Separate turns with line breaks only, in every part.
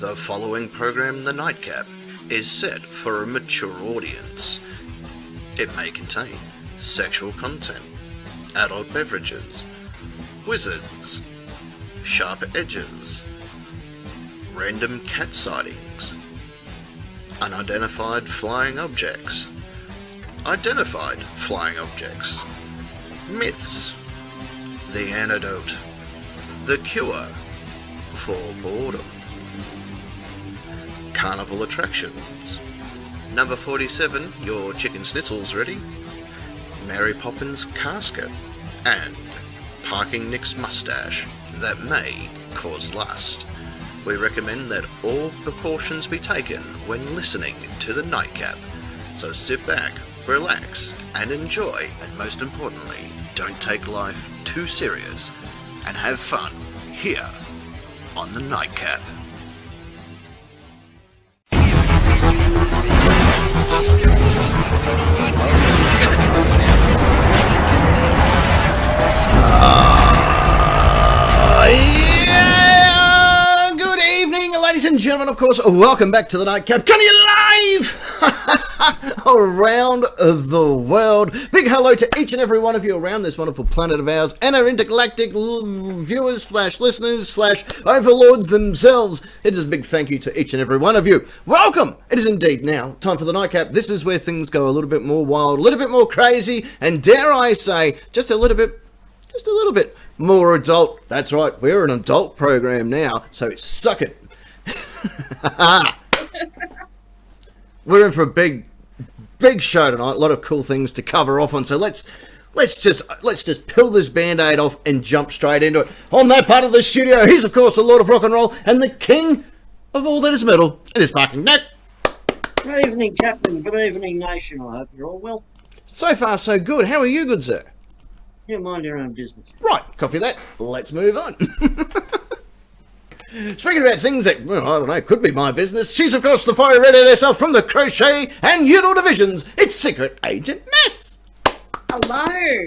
The following program, The Nightcap, is set for a mature audience. It may contain sexual content, adult beverages, wizards, sharp edges, random cat sightings, unidentified flying objects, identified flying objects, myths, the antidote, the cure for boredom, carnival attractions, number 47, your chicken schnitzel's ready, Mary Poppins' casket, and parking Nick's mustache that may cause lust. We recommend that all precautions be taken when listening to the Nightcap. So sit back, relax, and enjoy, and most importantly, don't take life too serious, and have fun here on the Nightcap. Good evening, ladies and gentlemen, of course, welcome back to the Nightcap. Coming live around the world. Big hello to each and every one of you around this wonderful planet of ours, and our intergalactic viewers / listeners / overlords themselves. It is a big thank you to each and every one of you. Welcome! It is indeed now time for the Nightcap. This is where things go a little bit more wild, a little bit more crazy, and dare I say, just a little bit more adult. That's right, we're an adult program now, so suck it. We're in for a big show tonight. A lot of cool things to cover off on. So let's just peel this band-aid off and jump straight into it. On that part of the studio, he's of course the Lord of Rock and Roll and the King of all that is metal. It is Parking Nick.
Good evening, Captain. Good evening, Nation. I hope you're all well.
So far, so good. How are you, good sir?
You mind your own business.
Right, copy that. Let's move on. Speaking about things that, well, I don't know, could be my business, she's of course the fire redhead herself from the Crochet and Udall divisions. It's Secret Agent Ness.
Hello.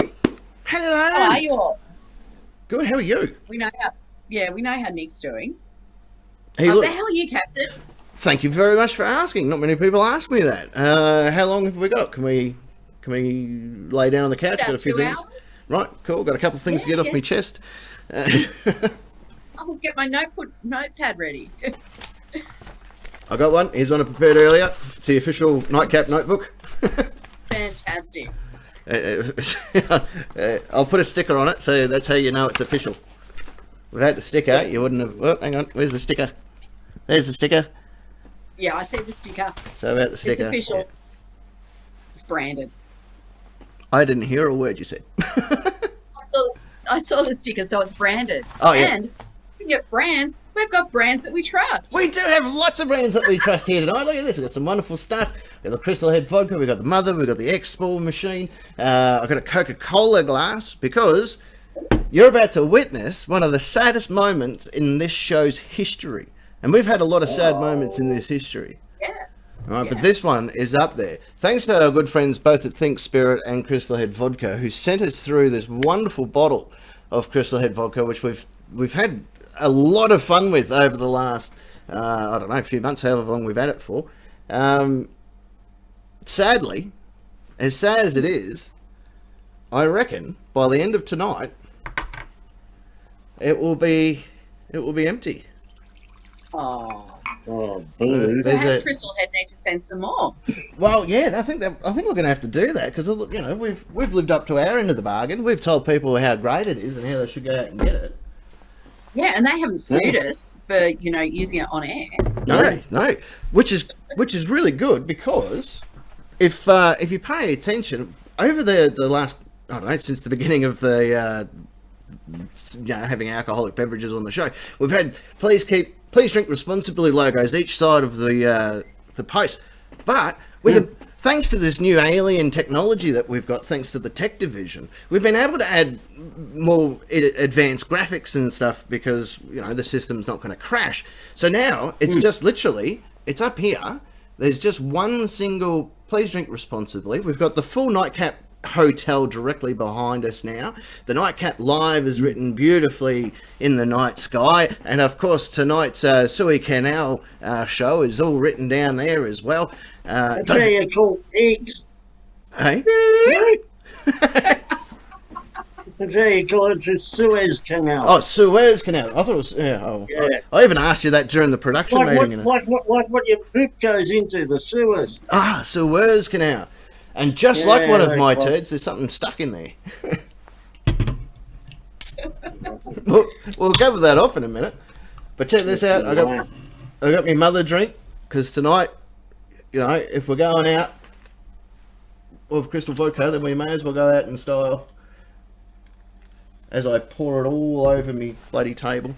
Hello.
How are you all?
Good, how are you?
We know how Nick's doing.
Hey,
But
look,
how are you, Captain?
thank you very much for asking. Not many people ask me that. How long have we got? Can we lay down on the couch?
About
Got a few
2
things.
hours?
Right, cool. Got a couple of things to get off my chest.
I'll get my notepad ready.
I got one. Here's one I prepared earlier. It's the official Nightcap notebook.
Fantastic.
I'll put a sticker on it, so that's how you know it's official. Without the sticker, you wouldn't have... Oh, hang on. Where's the sticker? There's the sticker.
Yeah, I see the sticker.
So about the sticker.
It's official.
Yeah.
It's branded.
I didn't hear a word you said.
I saw the sticker, so it's branded.
Oh, yeah.
And we get brands. We've got brands that we trust.
We do have lots of brands that we trust here tonight. Look at this. We've got some wonderful stuff. We've got the Crystal Head vodka. We've got the Mother. We've got the X-Ball machine. I've got a Coca-Cola glass because you're about to witness one of the saddest moments in this show's history. And we've had a lot of sad moments in this history.
Yeah.
Right, but this one is up there. Thanks to our good friends both at Think Spirit and Crystal Head Vodka, who sent us through this wonderful bottle of Crystal Head Vodka, which we've had a lot of fun with over the last, I don't know, a few months, however long we've had it for. Sadly, as sad as it is, I reckon by the end of tonight, it will be empty.
Oh.
Oh, boo.
Perhaps Crystal Head need to send some more.
Well, yeah, I think we're going to have to do that because we've lived up to our end of the bargain. We've told people how great it is and how they should go out and get it.
Yeah, and they haven't sued us for using it on air.
No, which is really good because if you pay attention over the last, I don't know, since the beginning of the having alcoholic beverages on the show, we've had please drink responsibly logos each side of the post, but thanks to this new alien technology that we've got, thanks to the tech division, we've been able to add more advanced graphics and stuff because the system's not going to crash. So now it's just literally, it's up here. There's just one single please drink responsibly. We've got the full Nightcap hotel directly behind us now. The Nightcap Live is written beautifully in the night sky, and of course tonight's Suez Canal show is all written down there as well.
That's how you call eggs.
Hey?
That's how you call it. It's a Suez Canal.
Oh, Suez Canal. I thought it was. Yeah. I even asked you that during the production meeting.
Like what your poop goes into, the Suez.
Ah, Suez Canal. And just like one of my turds, there's something stuck in there. we'll cover that off in a minute. But check this out. I got my mother drink, because tonight, you know, if we're going out with crystal vodka, then we may as well go out in style. As I pour it all over me bloody table.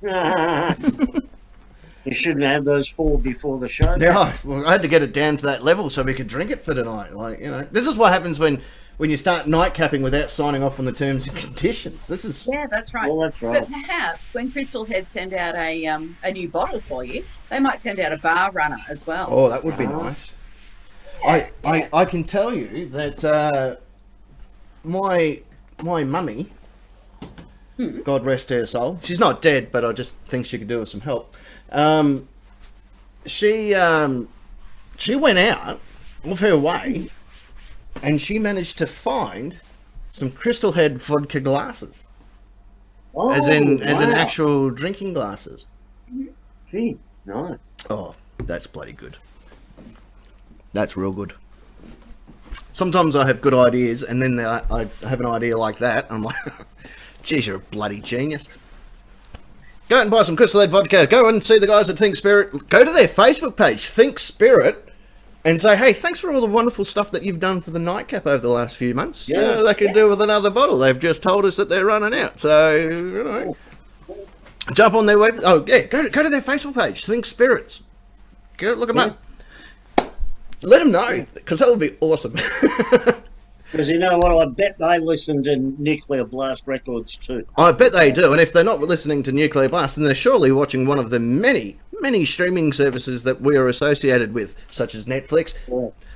You shouldn't have those 4 before the show.
Yeah, well, I had to get it down to that level so we could drink it for tonight. Like, you know, this is what happens when you start nightcapping without signing off on the terms and conditions. This is
that's right.
Well, that's right.
But perhaps when Crystal Head send out a new bottle for you, they might send out a bar runner as well.
Oh, that would be nice. I can tell you that my mummy, God rest her soul, she's not dead, but I just think she could do with some help. She went out of her way, and she managed to find some Crystal Head vodka glasses, as in actual drinking glasses.
Gee, nice.
Oh, that's bloody good. That's real good. Sometimes I have good ideas, and then I have an idea like that. I'm like, geez, you're a bloody genius. Go out and buy some Crystal Head vodka. Go and see the guys at Think Spirit. Go to their Facebook page, Think Spirit, and say, hey, thanks for all the wonderful stuff that you've done for the Nightcap over the last few months.
Yeah.
They could do with another bottle. They've just told us that they're running out. So, you know, jump on their web. Oh, yeah, go to their Facebook page, Think Spirits. Go look them up. Let them know, because that would be awesome.
Because you know what? I bet they listen to Nuclear Blast Records too.
I bet they do, and if they're not listening to Nuclear Blast, then they're surely watching one of the many streaming services that we are associated with, such as Netflix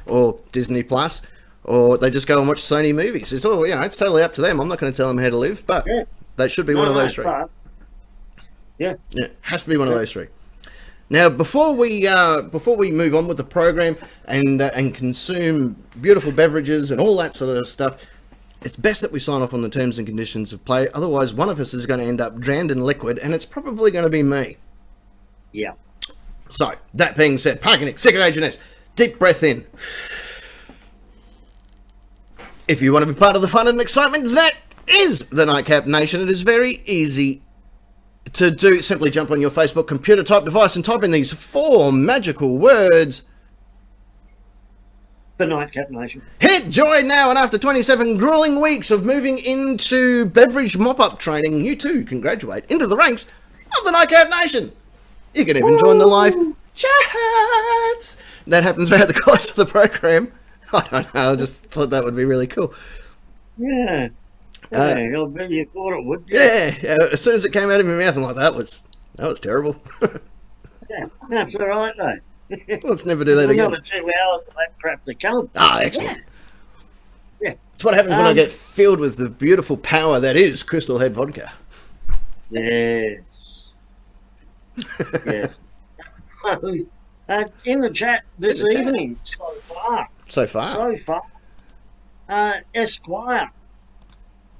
or Disney Plus, or they just go and watch Sony movies. It's all, you know, it's totally up to them. I'm not going to tell them how to live, but that should be one of those three.
Yeah,
it has to be one of those three. Now, before we move on with the program and consume beautiful beverages and all that sort of stuff, it's best that we sign off on the terms and conditions of play. Otherwise, one of us is going to end up drowned in liquid, and it's probably going to be me.
Yeah.
So, that being said, Parking Nick, second agent S, deep breath in. If you want to be part of the fun and excitement that is the Nightcap Nation, it is very easy to do. Simply jump on your Facebook computer type device and type in these 4 magical words.
The Nightcap Nation.
Hit join now, and after 27 grueling weeks of moving into beverage mop-up training, you too can graduate into the ranks of the Nightcap Nation. You can even join the live chats that happens throughout the course of the program. I don't know, I just thought that would be really cool.
Yeah. I bet you thought it would.
Yeah, as soon as it came out of my mouth, I'm like, that was terrible.
Yeah, that's all right, though.
Let's never do that again.
Another 2 hours of that crap to come.
Ah, excellent.
Yeah.
It's what happens when I get filled with the beautiful power that is Crystal Head vodka.
Yes. Yes. In the chat this evening, so far.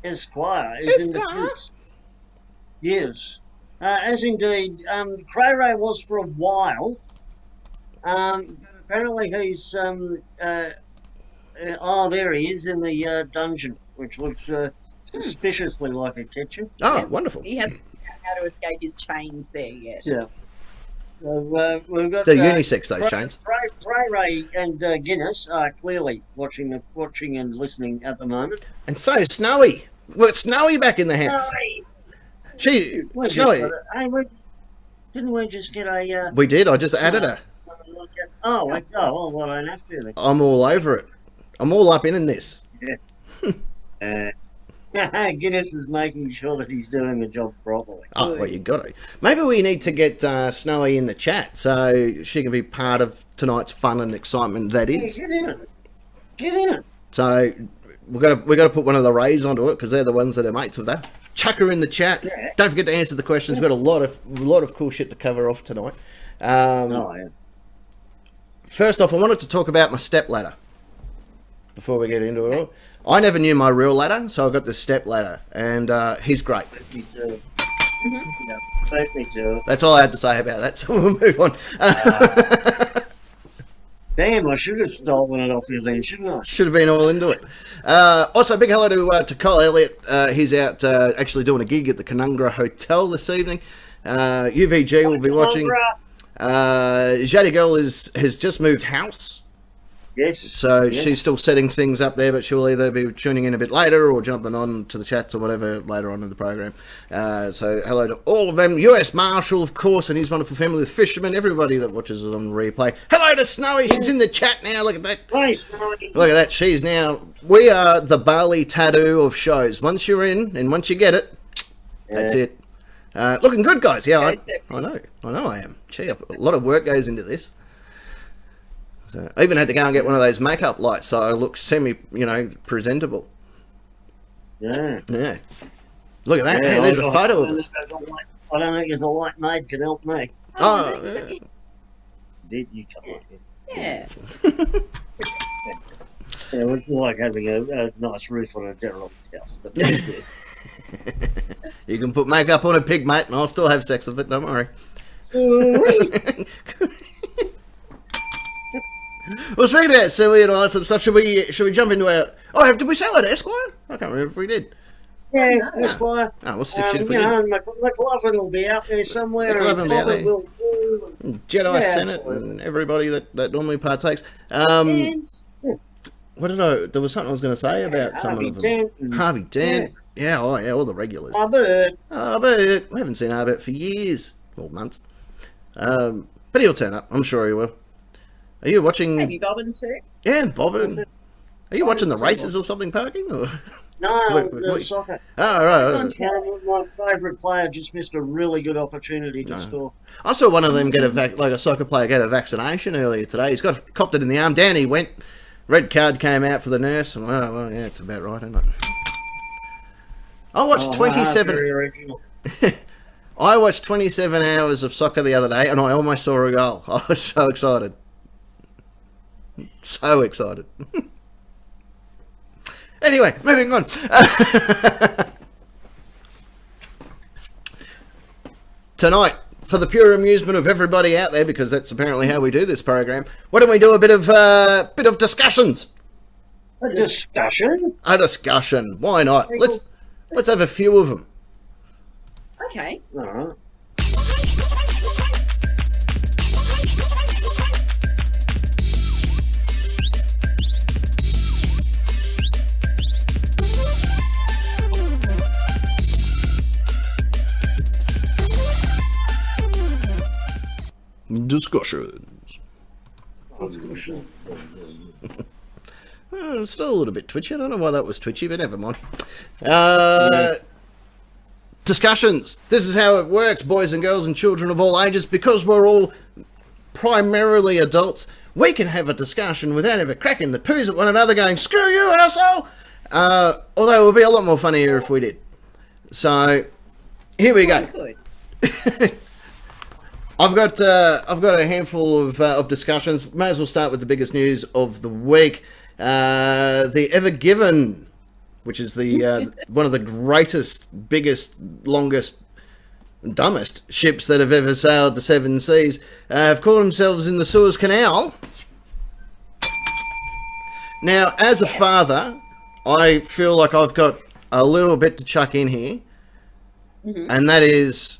Esquire is in the quiz. Yes. As indeed, Cray Ray was for a while. Apparently he's, there he is in the dungeon, which looks suspiciously like a kitchen.
Oh, wonderful.
He hasn't figured out how to escape his chains there yet.
Yeah. So, we've got
they're unisex, those chains.
Cray Ray and Guinness are clearly watching and listening at the moment.
And so is Snowy. Well, it's Snowy back in the house. Snowy.
Didn't we just get a...
We did. I just added her.
Oh, well, I don't have to then.
I'm all over it. I'm all up in this.
Yeah. Guinness is making sure that he's doing the job properly.
Oh, well, you got to. Maybe we need to get Snowy in the chat so she can be part of tonight's fun and excitement that is.
Yeah, get in it.
So we've got to put one of the Rays onto it because they're the ones that are mates with that. Chuck her in the chat.
Yeah.
Don't forget to answer the questions. We've got a lot of cool shit to cover off tonight. First off, I wanted to talk about my step ladder before we get into it all. I never knew my real ladder, so I got the step ladder, and he's great.
Me too. Me too.
That's all I had to say about that, so we'll move on.
Damn, I should have stolen it off you then, shouldn't I?
Should have been all into it. Also, big hello to Kyle Elliott. He's out actually doing a gig at the Canal Hotel this evening. UVG will be watching. Jaddy Girl has just moved house.
Yes.
So she's still setting things up there, but she'll either be tuning in a bit later or jumping on to the chats or whatever later on in the program. So hello to all of them. US Marshall, of course, and his wonderful family with Fisherman. Everybody that watches it on replay. Hello to Snowy. She's in the chat now. Look at that.
Hey, Snowy.
Look at that. She's now. We are the Bali tattoo of shows. Once you're in and once you get it, that's it. Looking good, guys. Yeah, I know I am. Gee, a lot of work goes into this. So I even had to go and get one of those makeup lights so I look presentable.
Yeah.
Yeah. Look at that.
Yeah,
Hey, there's a photo of us.
I don't think there's a white maid could help me.
Oh, yeah.
Did you come on
Yeah.
Yeah, it's like having a nice roof on a derelict house. But that's good.
You can put makeup on a pig, mate, and I'll still have sex with it. Don't worry. Well, speaking about silly and all that sort of stuff, should we jump into our? Oh, did we say hello to Esquire? I can't remember if we did.
Yeah, Esquire.
Oh, what's the shit if we did?
McLaughlin will be out there somewhere.
McLaughlin will be out there.
Will,
Jedi
yeah,
Senate
absolutely.
and everybody that normally partakes. What did there was something I was going to say about some
Harvey
of them.
Dent and-
Harvey Dent. Yeah, all the regulars.
Albert.
Albert. We haven't seen Albert for years. Or months. But he'll turn up. I'm sure he will. Are you watching?
Maybe Bobbin too.
Yeah, Bobbin. Are you watching the races or something, Parking? Or?
No,
Wait.
soccer.
Oh, right.
My favourite player just missed a really good opportunity to score.
I saw one of them get a soccer player get a vaccination earlier today. He's copped it in the arm. Down he went. Red card came out for the nurse. And, well, yeah, it's about right, isn't it? I watched 27.
Very original.
I watched 27 hours of soccer the other day, and I almost saw a goal. I was so excited. So excited. Anyway, moving on. Tonight, for the pure amusement of everybody out there, because that's apparently how we do this program, why don't we do a bit of discussions?
A discussion?
A discussion. Why not? Let's have a few of them.
Okay.
All right.
Discussions.
Discussion.
Oh, still a little bit twitchy. I don't know why that was twitchy, but never mind. Discussions. This is how it works, boys and girls and children of all ages. Because we're all primarily adults, we can have a discussion without ever cracking the poos at one another going, screw you, asshole! Although it would be a lot more funnier if we did. So, here we go.
Good.
I've got a handful of discussions. May as well start with the biggest news of the week. The Ever Given, which is the one of the greatest, biggest, longest, dumbest ships that have ever sailed the seven seas, have caught themselves in the Suez Canal. Now, as a father, I feel like I've got a little bit to chuck in here, and that is,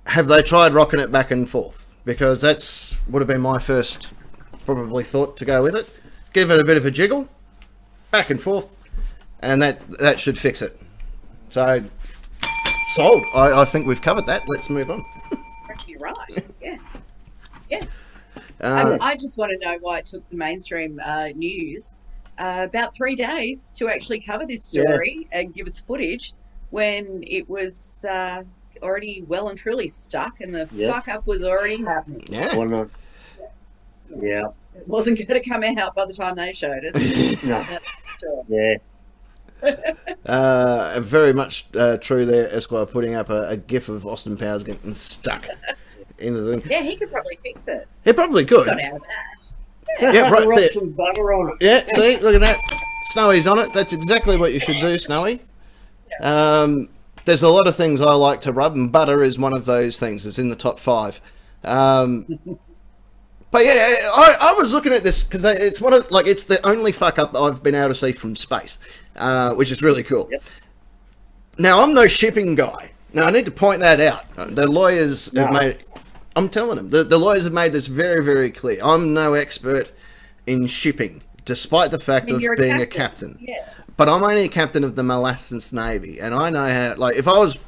have they tried rocking it back and forth? Because that's would have been my first probably thought to go with it. Give it a bit of a jiggle, back and forth, and that should fix it. So, sold. I think we've covered that. Let's move on.
You're right. Yeah. Yeah.
Uh,
I just want to know why it took the mainstream news about 3 days to actually cover this story and give us footage when it was already well and truly stuck and the fuck up was already happening.
yeah.
Why not? Yeah.
It wasn't going to come out by the time they showed us.
No. Yeah.
Very much true there, Esquire, putting up a gif of Austin Powers getting stuck into the thing.
Yeah, he could probably fix it.
He probably
He
could.
got out of that.
Yeah, right
Rub
there.
some butter on it.
Yeah, see, look at that. Snowy's on it. That's exactly what you should do, Snowy. There's a lot of things I like to rub, and butter is one of those things. It's in the top 5. But yeah, I was looking at this because it's it's the only fuck up that I've been able to see from space, which is really cool.
Yep.
Now, I'm no shipping guy. Now, I need to point that out. The lawyers have made... I'm telling them. The lawyers have made this very, very clear. I'm no expert in shipping, despite the fact of
You're
being a captain.
Yeah.
But I'm only a captain of the Molasses Navy, and I know how... Like, if I was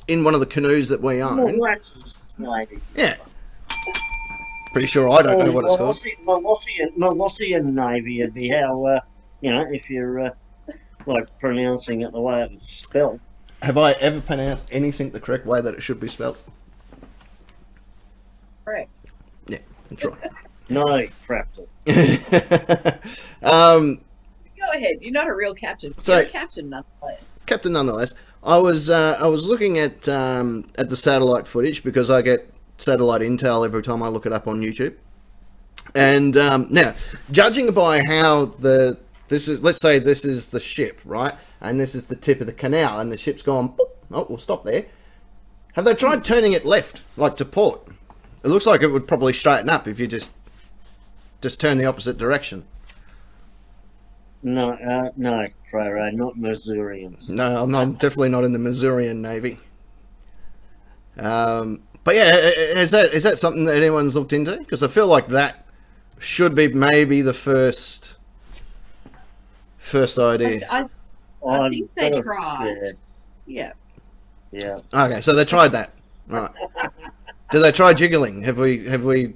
in one of the canoes that we own...
Molasses Navy.
Yeah. Pretty sure I don't know what it's called.
Molossian Navy would be how, if you're pronouncing it the way it was spelled.
Have I ever pronounced anything the correct way that it should be spelled?
Correct.
Yeah, that's right.
No, crap.
Go ahead. You're not a real captain.
So-
You're a captain nonetheless.
Captain, nonetheless, I was looking at the satellite footage because I get satellite intel every time I look it up on YouTube. And now, judging by how let's say this is the ship, right? And this is the tip of the canal, and the ship's gone, boop. Oh, we'll stop there. Have they tried turning it left, like to port? It looks like it would probably straighten up if you just turn the opposite direction.
No, Craro, not Missourians.
No, I'm definitely not in the Missourian Navy. But yeah, is that something that anyone's looked into? Because I feel like that should be maybe the first idea.
I think they tried. Yeah.
Yeah.
Okay, so they tried that. Right. Did they try jiggling? Have we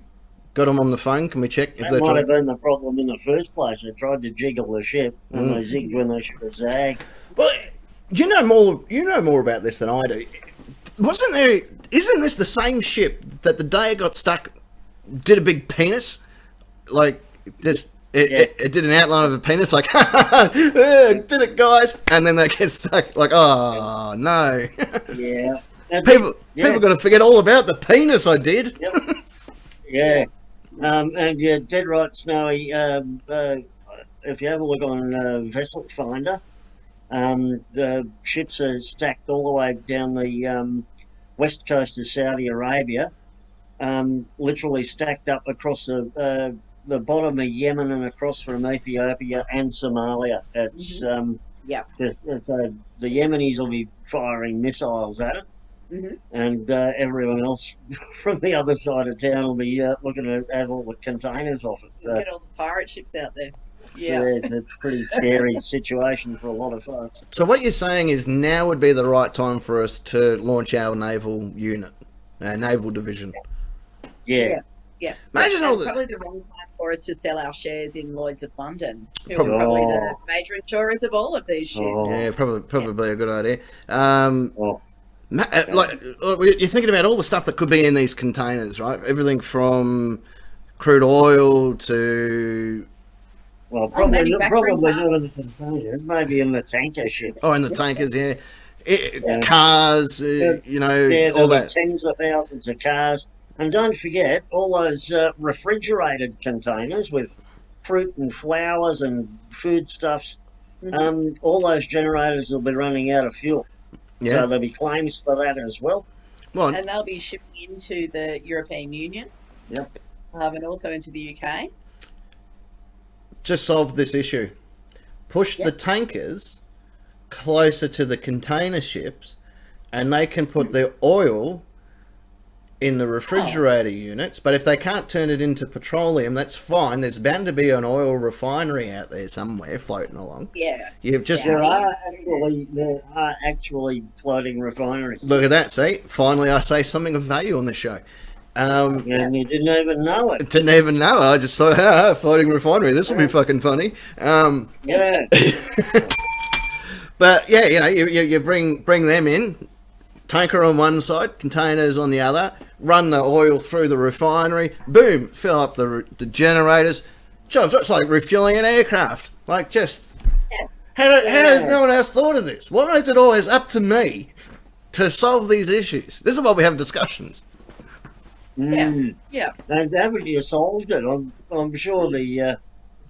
got them on the phone? Can we check if
That
they
might
tried?
have been the problem in the first place. They tried to jiggle the ship, and they zigged when they should have zagged.
Well, you know more about this than I do. Isn't this the same ship that the day it got stuck did a big penis? Like this, it did an outline of a penis, like did it, guys? And then they get stuck, like, oh no.
Yeah.
People got to forget all about the penis I did.
Yep. Yeah. And you're dead right, Snowy. If you have a look on Vessel Finder, the ships are stacked all the way down the west coast of Saudi Arabia, literally stacked up across the bottom of Yemen and across from Ethiopia and Somalia. It's the Yemenis will be firing missiles at it.
Mm-hmm.
And everyone else from the other side of town will be looking to have all the containers off it. So
Get all the pirate ships out there. Yeah.
it's a pretty scary situation for a lot of folks.
So what you're saying is now would be the right time for us to launch our naval unit, our naval division.
Yeah.
Yeah.
Imagine all the...
Probably the wrong time for us to sell our shares in Lloyd's of London, who
Probably.
are probably the major insurers of all of these ships.
Yeah, probably a good idea.
Oh.
You're thinking about all the stuff that could be in these containers, right? Everything from crude oil to...
Well, probably not
manufacturing
in the containers, maybe in the tanker ships.
Oh, in the tankers, yeah. Cars, all that.
Tens of thousands of cars. And don't forget, all those refrigerated containers with fruit and flowers and foodstuffs, all those generators will be running out of fuel.
Yeah.
So there'll be claims for that as well.
Well,
And they'll be shipping into the European Union.
Yep.
And also into the UK.
just solve this issue. Push the tankers closer to the container ships, and they can put their oil in the refrigerator units. But if they can't turn it into petroleum, that's fine. There's bound to be an oil refinery out there somewhere floating along.
Yeah.
You've just
There are actually floating refineries.
look at that. See, finally, I say something of value on the show.
And you didn't even know it.
Didn't even know it. I just thought, floating refinery. This will be fucking funny.
Yeah.
But yeah, you bring them in, tanker on one side, containers on the other, run the oil through the refinery, boom, fill up the generators. It's like refueling an aircraft. Like, just How has no one else thought of this? Why is it always up to me to solve these issues? This is why we have discussions.
Yeah.
And haven't you solved it? I'm sure the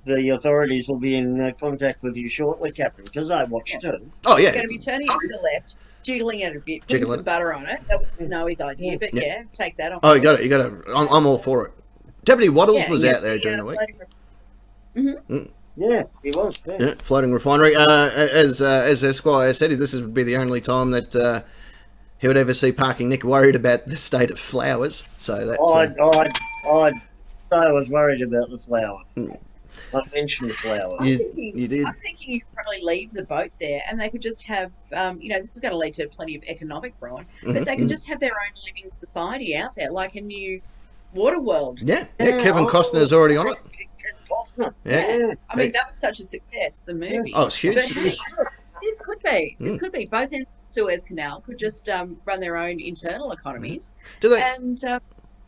authorities will be in contact with you shortly, Captain, because I watched it.
Oh, yeah.
It's going to be turning it to the left, jiggling it a bit, putting
Jiggling
some
it.
butter on it. That was Snowy's idea, but yeah, take that on.
Oh, you got it. I'm all for it. Deputy Waddles was out there during the week.
Yeah, he was too.
Yeah, floating refinery. As Esquire said, this would be the only time that he would ever see Parking Nick worried about the state of flowers. So that's.
I was worried about the flowers. I mentioned flowers.
You did.
I'm thinking you could probably leave the boat there, and they could just have, this is going to lead to plenty of economic growth, but they could just have their own living society out there, like a new water world.
Yeah. Kevin Costner's already on it.
Costner.
Yeah.
I mean, that was such a success, the movie.
Oh, it's huge.
But hey, this could be. Both ends of the Suez Canal could just run their own internal economies.
Do they?
And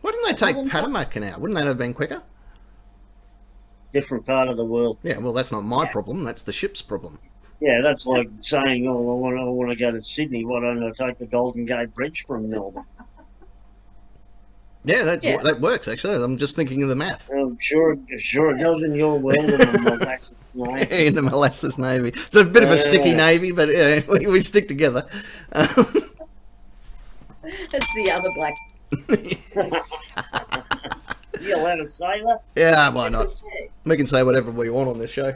why didn't they take Panama Canal? Wouldn't that have been quicker?
Different part of the world.
Yeah, well, that's not my problem. That's the ship's problem.
Yeah, that's like saying, I want to go to Sydney. Why don't I take the Golden Gate Bridge from Melbourne?
Yeah, that works, actually. I'm just thinking of the math.
I'm sure it does in your world. In the molasses navy.
In the molasses navy. It's a bit of a sticky navy, but yeah, we stick together.
that's the other black.
You allowed to say that?
Yeah, why not? We can say whatever we want on this show.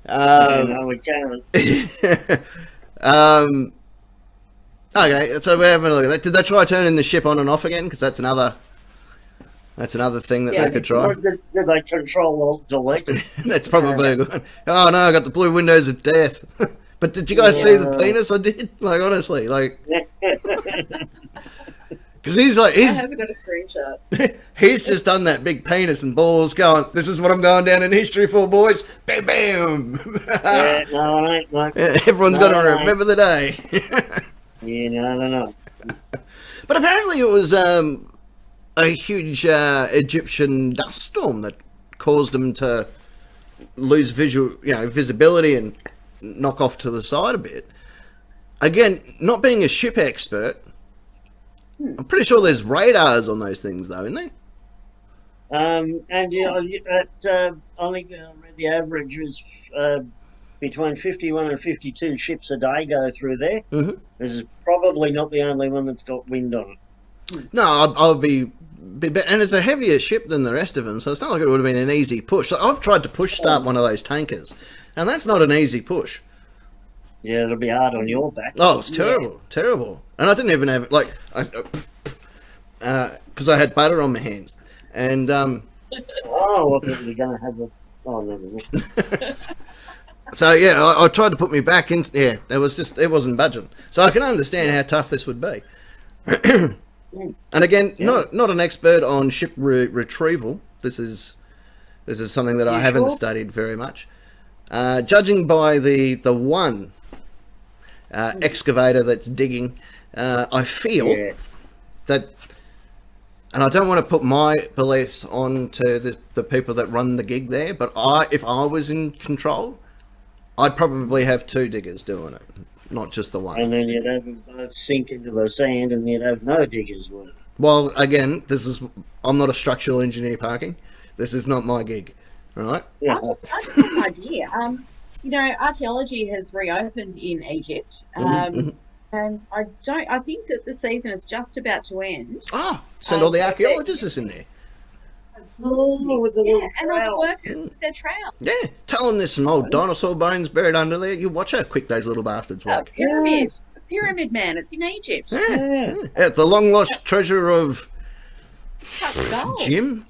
No, we can't.
Okay, so we're having a look at that. Did they try turning the ship on and off again? Because that's another thing that they could try.
Or did they control alt delete?
That's probably a good one. Oh no, I got the blue windows of death. But did you guys see the penis I did? Like, honestly, like... Because I
haven't got a screenshot.
He's just done that big penis and balls going, this is what I'm going down in history for, boys. Bam, bam.
Yeah, no, it ain't, mate.
Yeah, everyone's got to remember the day.
Yeah, no.
But apparently it was a huge Egyptian dust storm that caused them to lose visibility and knock off to the side a bit. Again, not being a ship expert, I'm pretty sure there's radars on those things, though, isn't there?
And I think I read the average was between 51 and 52 ships a day go through there. Mm-hmm. This is probably not the only one that's got wind on it.
No, I'll be and it's a heavier ship than the rest of them, so it's not like it would have been an easy push. So I've tried to push start one of those tankers, and that's not an easy push.
Yeah, it'll be hard on your back.
Oh, it's terrible. And I didn't even have because I had butter on my hands, and
oh, I thought you were going to have a. Oh, never mind.
So yeah, I tried to put me back in. Yeah, it wasn't budging. So I can understand how tough this would be. And again, not an expert on ship retrieval. This is something that I haven't studied very much. Judging by the one excavator that's digging, I feel that, and I don't want to put my beliefs onto the people that run the gig there, but if I was in control, I'd probably have two diggers doing it, not just the one.
And then you'd have them both sink into the sand, and you'd have no diggers work.
Well, again, I'm not a structural engineer, Parking. This is not my gig, right?
Yeah. I just have an idea. Archaeology has reopened in Egypt, and I think that the season is just about to end.
Oh, send all the archaeologists in there.
And all the workers with their trowels.
Yeah, tell them there's some old dinosaur bones buried under there. You watch how quick those little bastards work.
Pyramid Man, it's in Egypt.
Yeah. The long lost treasure of Jim.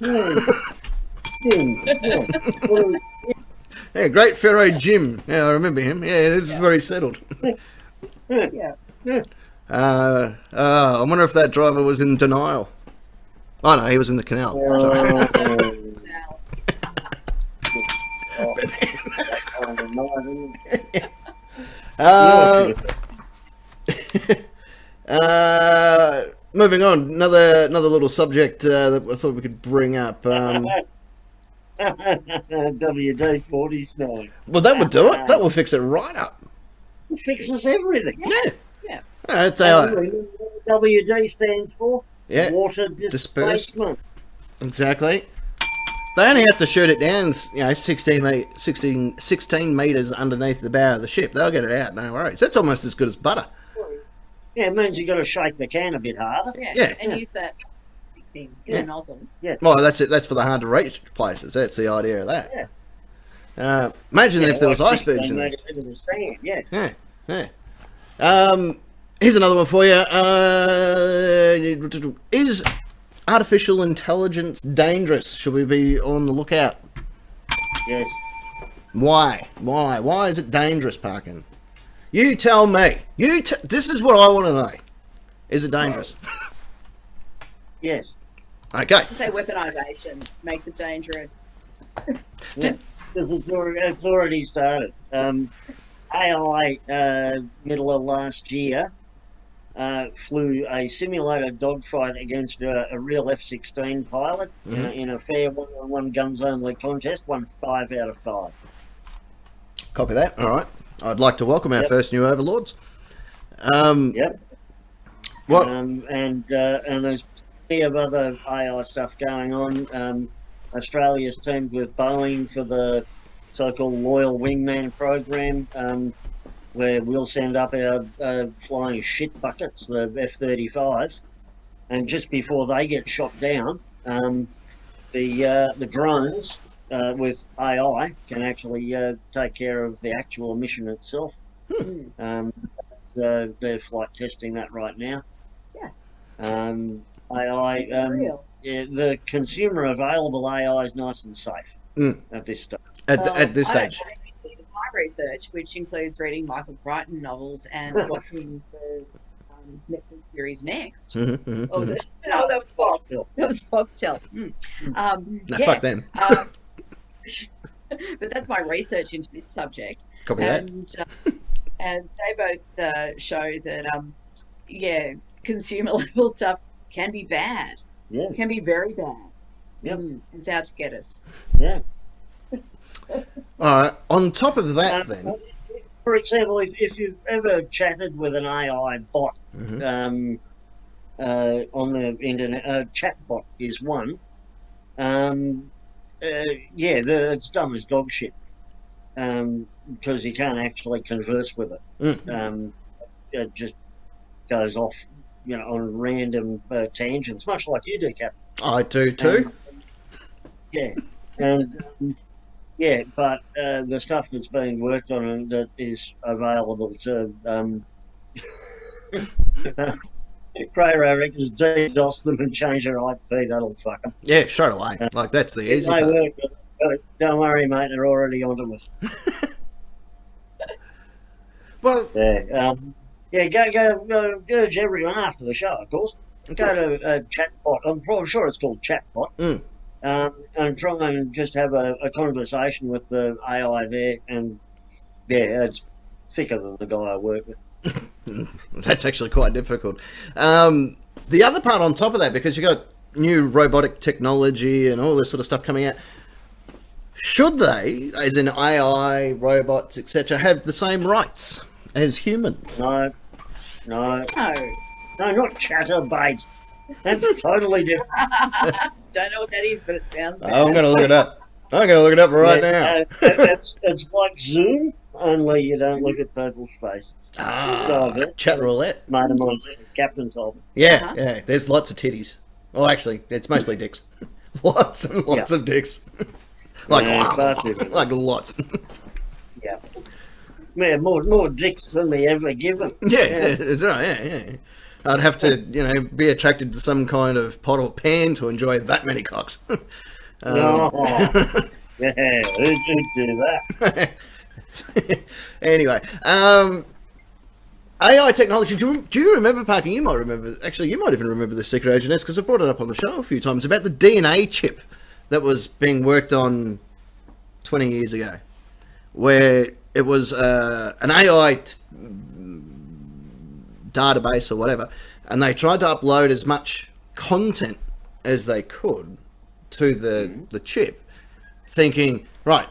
Yeah, Great Pharaoh Jim. Yeah, I remember him. Yeah, this is where he settled. I wonder if that driver was in denial. Oh no, he was in the canal. Moving on, another little subject that I thought we could bring up.
WD-40 Snowy.
Well, that would do it. That will fix it right up.
It fixes everything.
Yeah.
Yeah.
That's
Remember what WD stands for?
Yeah.
Water
Disperse.
displacement.
Exactly. They only have to shoot it down, 16 metres underneath the bow of the ship. They'll get it out, no worries. That's almost as good as butter.
Yeah, it means you've got to shake the can a bit harder.
Yeah. And use that thing in a nozzle.
Yeah.
Well, that's it. That's for the hard to reach places. That's the idea of that.
Yeah.
Imagine if there was
like
icebergs
16
in there.
metres into the sand, yeah.
Yeah. Here's another one for you. Is artificial intelligence dangerous? Should we be on the lookout?
Yes.
Why? Why is it dangerous, Parkin? You tell me. This is what I want to know. Is it dangerous?
Yes.
Okay.
I say weaponization makes it dangerous.
Yeah. Because it's already started. AI, middle of last year, flew a simulated dogfight against a real F-16 pilot in a fair one-on-one guns-only contest, won 5 out of 5.
Copy that. All right. I'd like to welcome our first new overlords.
Yep.
What?
And there's plenty of other AI stuff going on. Australia's teamed with Boeing for the so-called Loyal Wingman program, where we'll send up our flying shit buckets, the F-35s, and just before they get shot down, the drones with AI can actually take care of the actual mission itself. They're flight testing that right now.
Yeah.
AI,
It's real.
yeah, the consumer available AI is nice and safe at this stage.
At this
I don't
stage.
know, my research, which includes reading Michael Crichton novels and watching the Netflix series Next.
Mm-hmm.
What was it? No, that was Fox. That was Foxtel.
No, fuck them.
But that's my research into this subject.
Copy that.
And they both show that, consumer level stuff can be bad.
Yeah.
Can be very bad.
Yep.
It's out to get us.
Yeah.
All right. On top of that, then.
For example, if you've ever chatted with an AI bot on the internet, chatbot is one. It's dumb as dog shit because you can't actually converse with it. It just goes off, on random tangents, much like you do, Cap.
I do too.
But the stuff that's being worked on and that is available to Crayo reckons DDoS them and change their IP, that'll fuck them.
Yeah, straight away. Like, that's the easy
They
part.
work, but don't worry, mate, they're already onto us.
Well,
Go urge everyone after the show, of course. Go to Chatbot. I'm probably sure it's called Chatbot. And try and just have a conversation with the AI there. And it's thicker than the guy I work with.
that's actually quite difficult. The other part on top of that, because you got new robotic technology and all this sort of stuff coming out, should they, as in AI, robots, etc., have the same rights as humans?
No, not chatterbait. That's totally different.
Don't know what that is, but it sounds bad.
I'm going to look it up. Right now.
It's like Zoom, only you don't look at people's faces.
Chat roulette.
Mate of mine, Captain told me.
Yeah, there's lots of titties. Well, actually, it's mostly dicks. Lots and lots of dicks. Like lots.
Yeah. Yeah, more dicks than they ever given.
Yeah, that's right. Yeah. I'd have to, be attracted to some kind of pot or pan to enjoy that many cocks.
Yeah, who'd do that?
Anyway, AI technology. Do you remember, Parker? You might remember. Actually, you might even remember the Secret Agent S because I brought it up on the show a few times about the DNA chip that was being worked on 20 years ago, where it was an AI database or whatever, and they tried to upload as much content as they could to the chip thinking, right,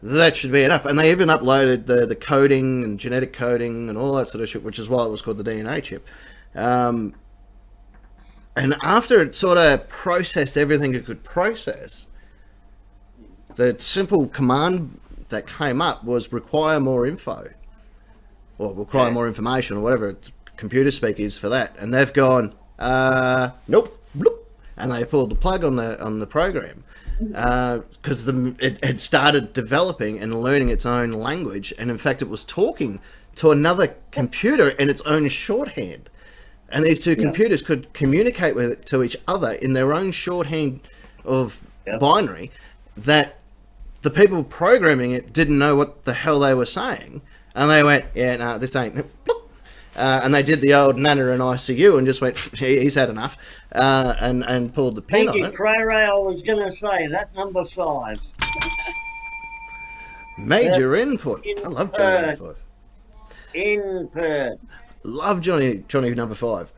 that should be enough. And they even uploaded the coding and genetic coding and all that sort of shit, which is why it was called the DNA chip. And after it sort of processed everything it could process, the simple command that came up was require more info, or require more information, or whatever computer speak is for that. And they've gone, nope, bloop, and they pulled the plug on the program because it had started developing and learning its own language, and in fact it was talking to another computer in its own shorthand. And these two computers could communicate to each other in their own shorthand of binary that the people programming it didn't know what the hell they were saying. And they went, yeah, no, this ain't... and they did the old Nana and ICU and just went, he's had enough, and pulled the pin on it.
Thank you, Cray-Ray. I was going to say, that number 5.
Major input. I love Johnny number 5.
Input.
Love Johnny number 5.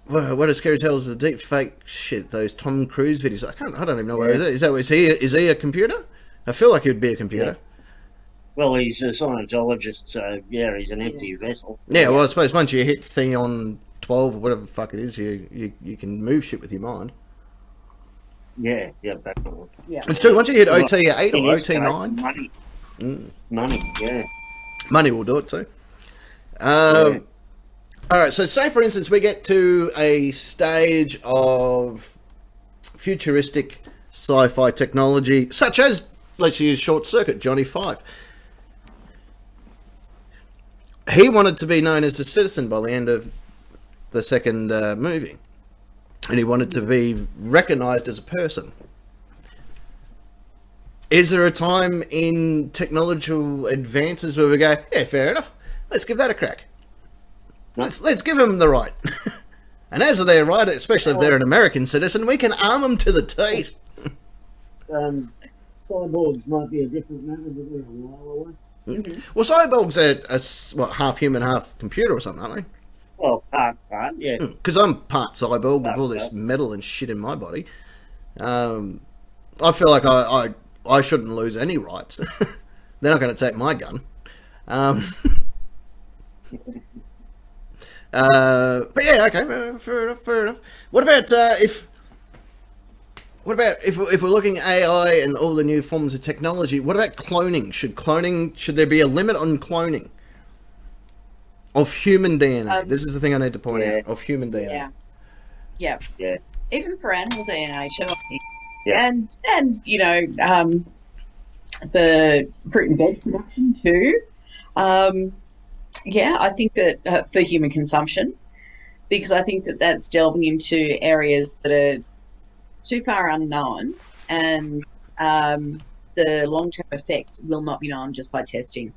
What a scary tale is the deep fake shit. Those Tom Cruise videos. I don't even know where is that. Is he a computer? I feel like he would be a computer.
Yeah. Well, he's a Scientologist, so yeah, he's an empty vessel.
Yeah, well, I suppose once you hit thing on 12 or whatever the fuck it is, you can move shit with your mind.
Yeah, definitely.
Yeah.
And so once you hit OT 8 or OT 9,
money. Money, yeah.
money will do it too. All right, so say for instance we get to a stage of futuristic sci-fi technology, such as, let's use Short Circuit, Johnny 5. He wanted to be known as a citizen by the end of the second movie, and he wanted to be recognized as a person. Is there a time in technological advances where we go, yeah, fair enough, let's give that a crack? Let's give them the right. And as they're right, especially if they're an American citizen, we can arm them to the teeth.
Cyborgs might be a different matter, but we're a while away.
Well, cyborgs are what, half human, half computer or something, aren't they?
Well, part, yeah.
Because I'm part cyborg with all this metal and shit in my body. I feel like I shouldn't lose any rights. They're not going to take my gun. But yeah, okay, fair enough. What about if we're looking at AI and all the new forms of technology? What about cloning? Should there be a limit on cloning of human DNA? This is the thing I need to point out, of human DNA.
Yeah. Even for animal DNA, too.
Yeah.
And you know, the fruit and veg production too. Yeah, I think that for human consumption, because I think that that's delving into areas that are too far unknown, and the long-term effects will not be known just by testing.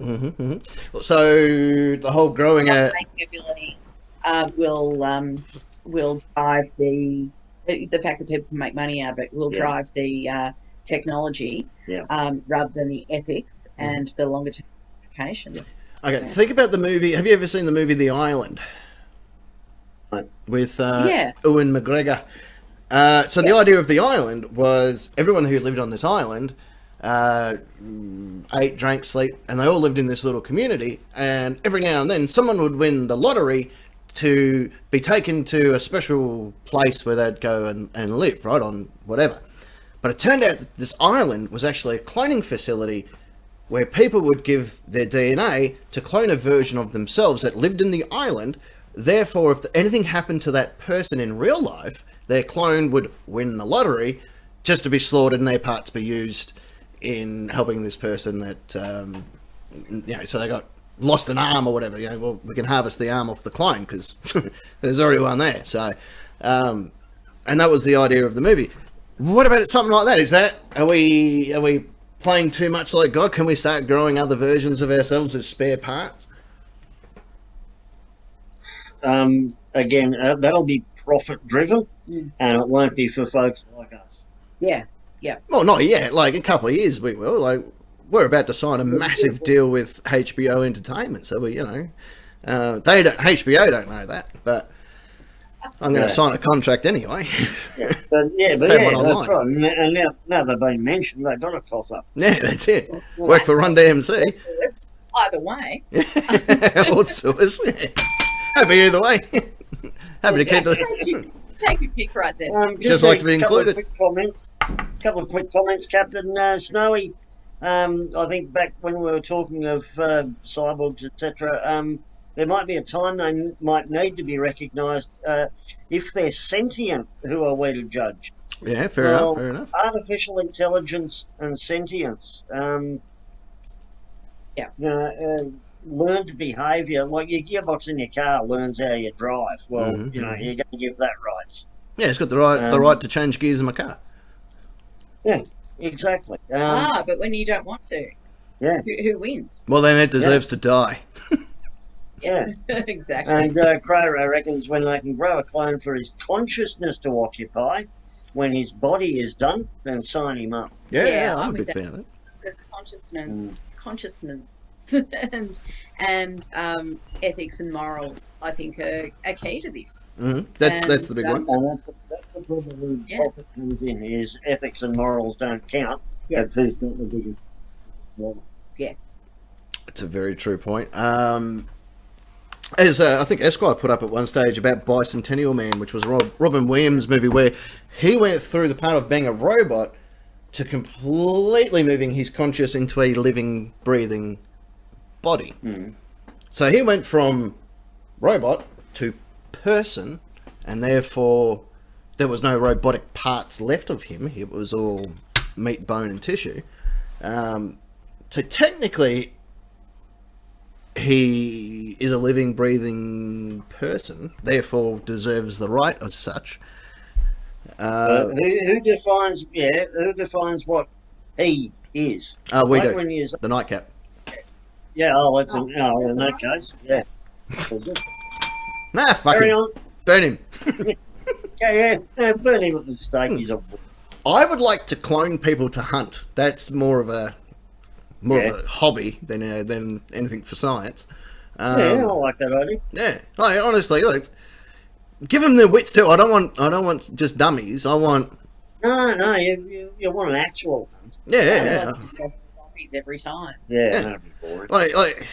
So the whole growing
ability will drive the fact that people can make money out of it will drive the technology rather than the ethics and the longer-term implications.
Okay, think about the movie. Have you ever seen the movie The Island? With Ewan McGregor. So the idea of The Island was everyone who lived on this island ate, drank, sleep, and they all lived in this little community. And every now and then someone would win the lottery to be taken to a special place where they'd go and live, right, on whatever. But it turned out that this island was actually a cloning facility where people would give their DNA to clone a version of themselves that lived in the island. Therefore, if anything happened to that person in real life, their clone would win the lottery just to be slaughtered and their parts be used in helping this person that, so they got lost an arm or whatever. Well, we can harvest the arm off the clone because there's already one there. So, and that was the idea of the movie. What about something like that? Are we playing too much like God? Can we start growing other versions of ourselves as spare parts?
Again, that'll be profit driven, and it won't be for folks like us.
Yeah.
Well, not yet. Like a couple of years, we will. Like we're about to sign a massive deal with HBO Entertainment, so HBO don't know that, but I'm going to sign a contract anyway.
But yeah,
Found one
that's
online.
right. And now they've been mentioned, they've got a cough up.
Yeah, that's it. Work for Run DMC.
Either way.
Or Suez. Yeah. Happy either way. Happy to keep the...
Take your pick right there.
Just like to be included.
Couple of quick comments, Captain Snowy. I think back when we were talking of cyborgs, etc., there might be a time they might need to be recognised if they're sentient. Who are we to judge?
Yeah, fair enough.
Artificial intelligence and sentience. Learned behaviour, like your gearbox in your car learns how you drive. Well, you're going to give that rights.
Yeah, it's got the right to change gears in my car.
Yeah, exactly.
But when you don't want to, who wins?
Well, then it deserves to die.
Yeah,
exactly.
And Crowrow reckons when they can grow a clone for his consciousness to occupy, when his body is done, then sign him up.
Yeah, I'm a big fan of that.
Because consciousness, and ethics and morals, I think, are key to this.
That's the big one.
And that's the problem with profit comes in, is ethics and morals don't count. That's who's got the biggest one.
Yeah.
It's a very true point. As I think Esquire put up at one stage about Bicentennial Man, which was a Robin Williams movie where he went through the part of being a robot to completely moving his conscious into a living, breathing body. So he went from robot to person, and therefore there was no robotic parts left of him. It was all meat, bone, and tissue. So technically, he is a living, breathing person, therefore deserves the right as such.
Who defines? Yeah, who defines what he is?
We
Like
do.
when you-
The nightcap.
Yeah. That's in that case. Yeah.
Nah, fuck
Carry
him.
on.
Burn him.
Yeah. Burn him at the stake. He's a.
I would like to clone people to hunt. That's more of a hobby than anything for science.
Yeah, I like that idea.
Yeah, like, honestly, like, give them their wits too. I don't want just dummies. I want.
No, you want an actual hunt.
Yeah.
Zombies every time.
Yeah, that'd be boring.
Like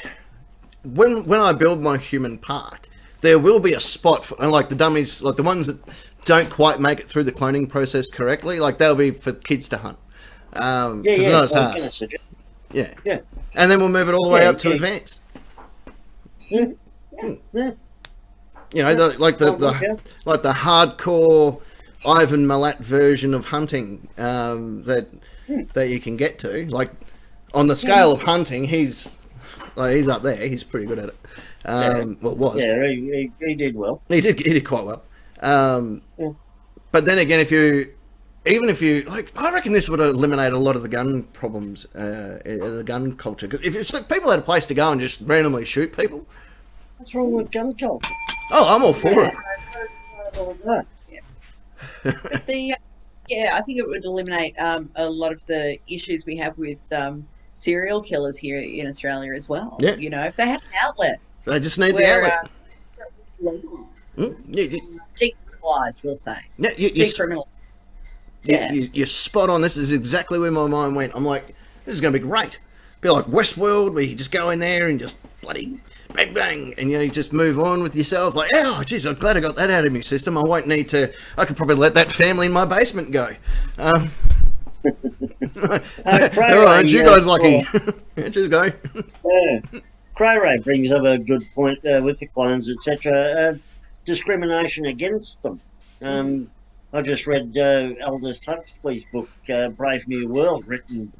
when I build my human park, there will be a spot for, and like the dummies, like the ones that don't quite make it through the cloning process correctly, like they'll be for kids to hunt.
Yeah.
It's not as hard. Yeah. And then we'll move it all the way up to advanced.
Yeah.
You know, like the hardcore Ivan Milat version of hunting that you can get to. Like on the scale of hunting, he's up there. He's pretty good at it. Well, was.
Yeah, he did well.
He did quite well. But then again, if you like, I reckon this would eliminate a lot of the gun problems, the gun culture. 'Cause if people had a place to go and just randomly shoot people.
What's wrong with gun culture?
Oh, I'm all for it.
But I think it would eliminate a lot of the issues we have with serial killers here in Australia as well.
Yeah.
You know, if they had an outlet.
They just need the outlet.
Decriminalised, we'll say.
Yeah,
Decriminalised.
you're spot on. This is exactly where my mind went. I'm like, this is going to be great. Be like Westworld, where you just go in there and just bloody bang bang, and you just move on with yourself. Like, oh, geez, I'm glad I got that out of my system. I won't need to. I could probably let that family in my basement go. Aren't you guys lucky? Just go.
Cray brings up a good point with the clones, etc. Discrimination against them. I just read Aldous Huxley's book, Brave New World, written,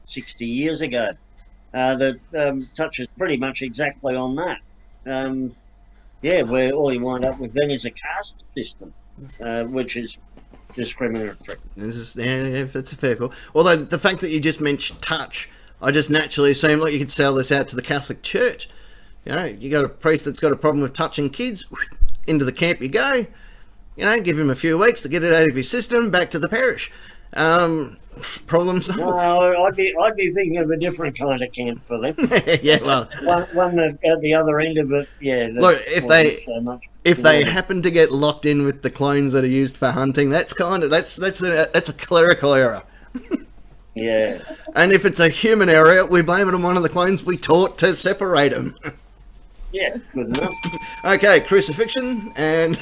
60 years ago, that touches pretty much exactly on that. Where all you wind up with then is a caste system, which is discriminatory.
That's a fair call. Although the fact that you just mentioned touch, I just naturally assume like you could sell this out to the Catholic Church. You know, you got a priest that's got a problem with touching kids, into the camp you go. You know, give him a few weeks to get it out of your system, back to the parish. Problem solved.
No, I'd be thinking of a different kind of camp for them.
Yeah, well,
One that at the other end of it, yeah.
look, if they
Yeah.
happen to get locked in with the clones that are used for hunting, that's a clerical error.
Yeah.
And if it's a human error, we blame it on one of the clones we taught to separate them.
Yeah, good enough.
Okay, crucifixion and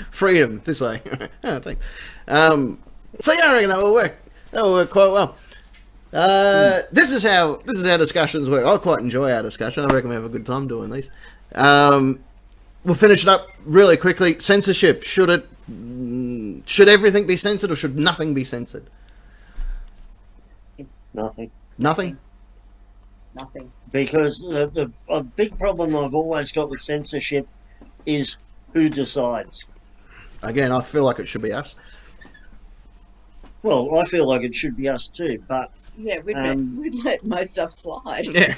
freedom this way. Oh, thanks. So yeah, I reckon that will work. That will work quite well. This is how discussions work. I quite enjoy our discussion. I reckon we have a good time doing these. We'll finish it up really quickly. Censorship. Should everything be censored or should nothing be censored?
Nothing.
Nothing?
Nothing.
Because a big problem I've always got with censorship is who decides.
Again, I feel like it should be us.
Well, I feel like it should be us too, but
Yeah, we'd let most stuff slide.
Yeah,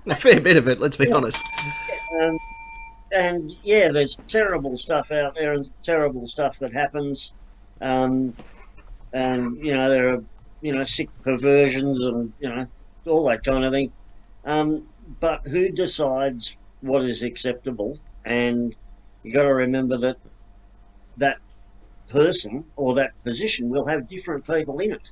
a fair bit of it, let's be honest.
and yeah, there's terrible stuff out there and terrible stuff that happens. And there are sick perversions and all that kind of thing. But who decides what is acceptable? And you got to remember that that person or that position will have different people in it,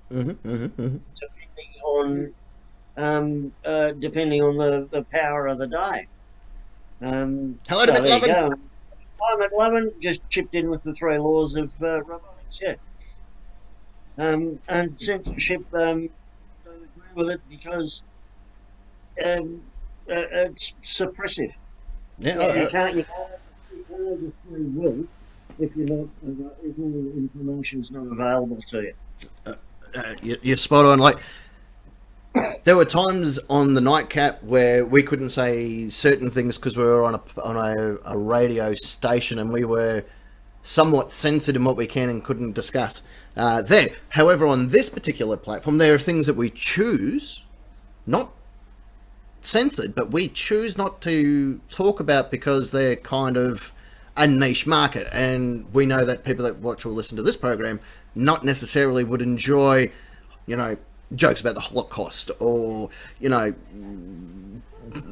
depending on the power of the day.
Hello to
there you
McLovin.
go. Hi, McLovin, just chipped in with the 3 laws of robotics. Yeah. And censorship, don't agree with it because it's suppressive.
Yeah,
You can't have free will if if all the information's not available to you.
you're spot on. Like, there were times on the nightcap where we couldn't say certain things because we were on a radio station and we were somewhat censored in what we can and couldn't discuss there. However, on this particular platform, there are things that we choose, not censored, but we choose not to talk about because they're kind of a niche market, and we know that people that watch or listen to this program not necessarily would enjoy, jokes about the Holocaust or,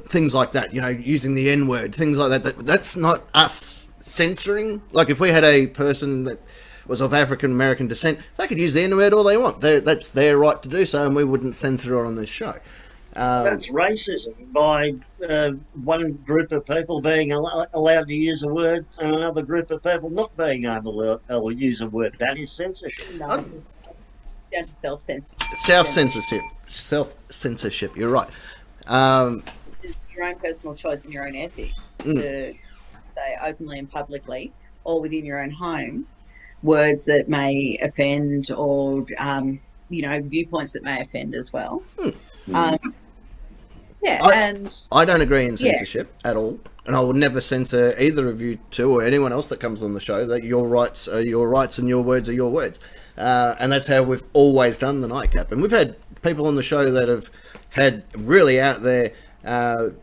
things like that, using the N-word, things like that. That's not us censoring. Like, if we had a person that was of African-American descent, they could use the N-word all they want. That's their right to do so, and we wouldn't censor it on this show.
That's racism by one group of people being allowed to use a word and another group of people not being able to use a word. That is censorship.
No, it's down to self-censorship.
Self-censorship, you're right.
It's your own personal choice and your own ethics to say openly and publicly, or within your own home, words that may offend or, viewpoints that may offend as well.
I don't agree in censorship at all, and I will never censor either of you two or anyone else that comes on the show. That your rights are your rights and your words are your words, and that's how we've always done the nightcap. And we've had people on the show that have had really out there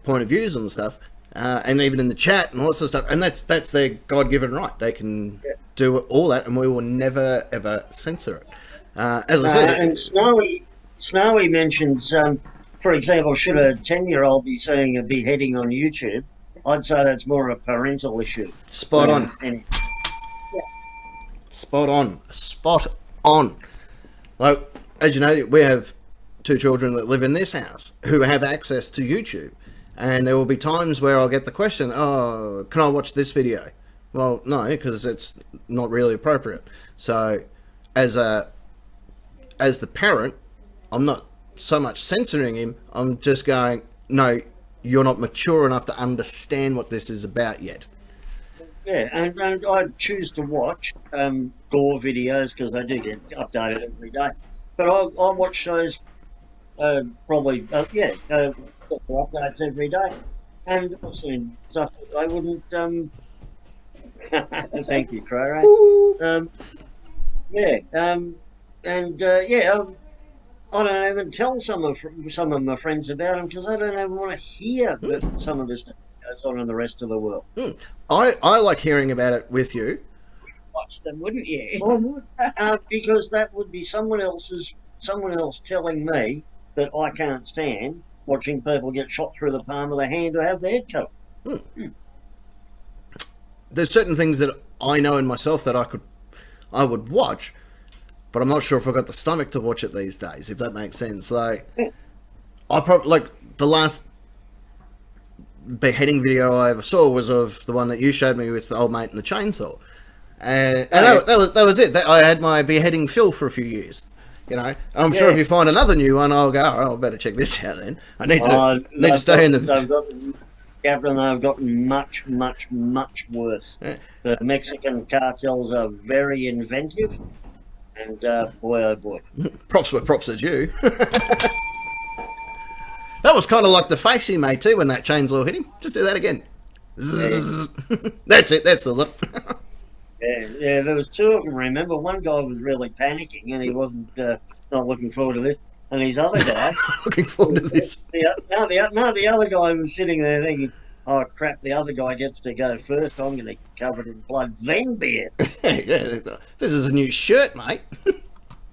point of views on stuff, and even in the chat and all that sort of stuff. And that's their God-given right. They can do all that, and we will never ever censor it. As I said,
and Snowy mentions. For example, should a 10-year-old be seeing a beheading on YouTube? I'd say that's more a parental issue.
Spot on. Spot on. Like, as you know, we have 2 children that live in this house who have access to YouTube. And there will be times where I'll get the question, oh, can I watch this video? Well, no, because it's not really appropriate. So, as the parent, I'm not so much censoring him, I'm just going, no, you're not mature enough to understand what this is about yet.
Yeah, and I choose to watch gore videos because they do get updated every day. But I watch those probably, updates every day. And I've seen stuff that I wouldn't... Thank you, Crow. I don't even tell some of my friends about them because I don't even want to hear that some of this stuff goes on in the rest of the world.
I like hearing about it with you.
watch them, wouldn't you?
I would, because that would be someone else telling me that I can't stand watching people get shot through the palm of the hand or have their head cut off.
There's certain things that I know in myself that I would watch, but I'm not sure if I've got the stomach to watch it these days, if that makes sense. Like, I probably, like, the last beheading video I ever saw was of the one that you showed me with the old mate and the chainsaw. And that was it. I had my beheading fill for a few years. You know, I'm sure if you find another new one, I'll go, I better check this out then. I need to stay in the...
Captain, they've gotten much, much, much worse.
Yeah.
The Mexican cartels are very inventive, and boy, oh boy.
Props where props are due. That was kind of like the face he made too when that chainsaw hit him. Just do that again. Yeah. That's it, that's the look.
Yeah, there was two of them, remember? One guy was really panicking, and he wasn't not looking forward to this. And his other guy...
looking forward to this.
The other guy was sitting there thinking, oh, crap, the other guy gets to go first. I'm going to get covered in blood, then beer.
Yeah, this is a new shirt, mate.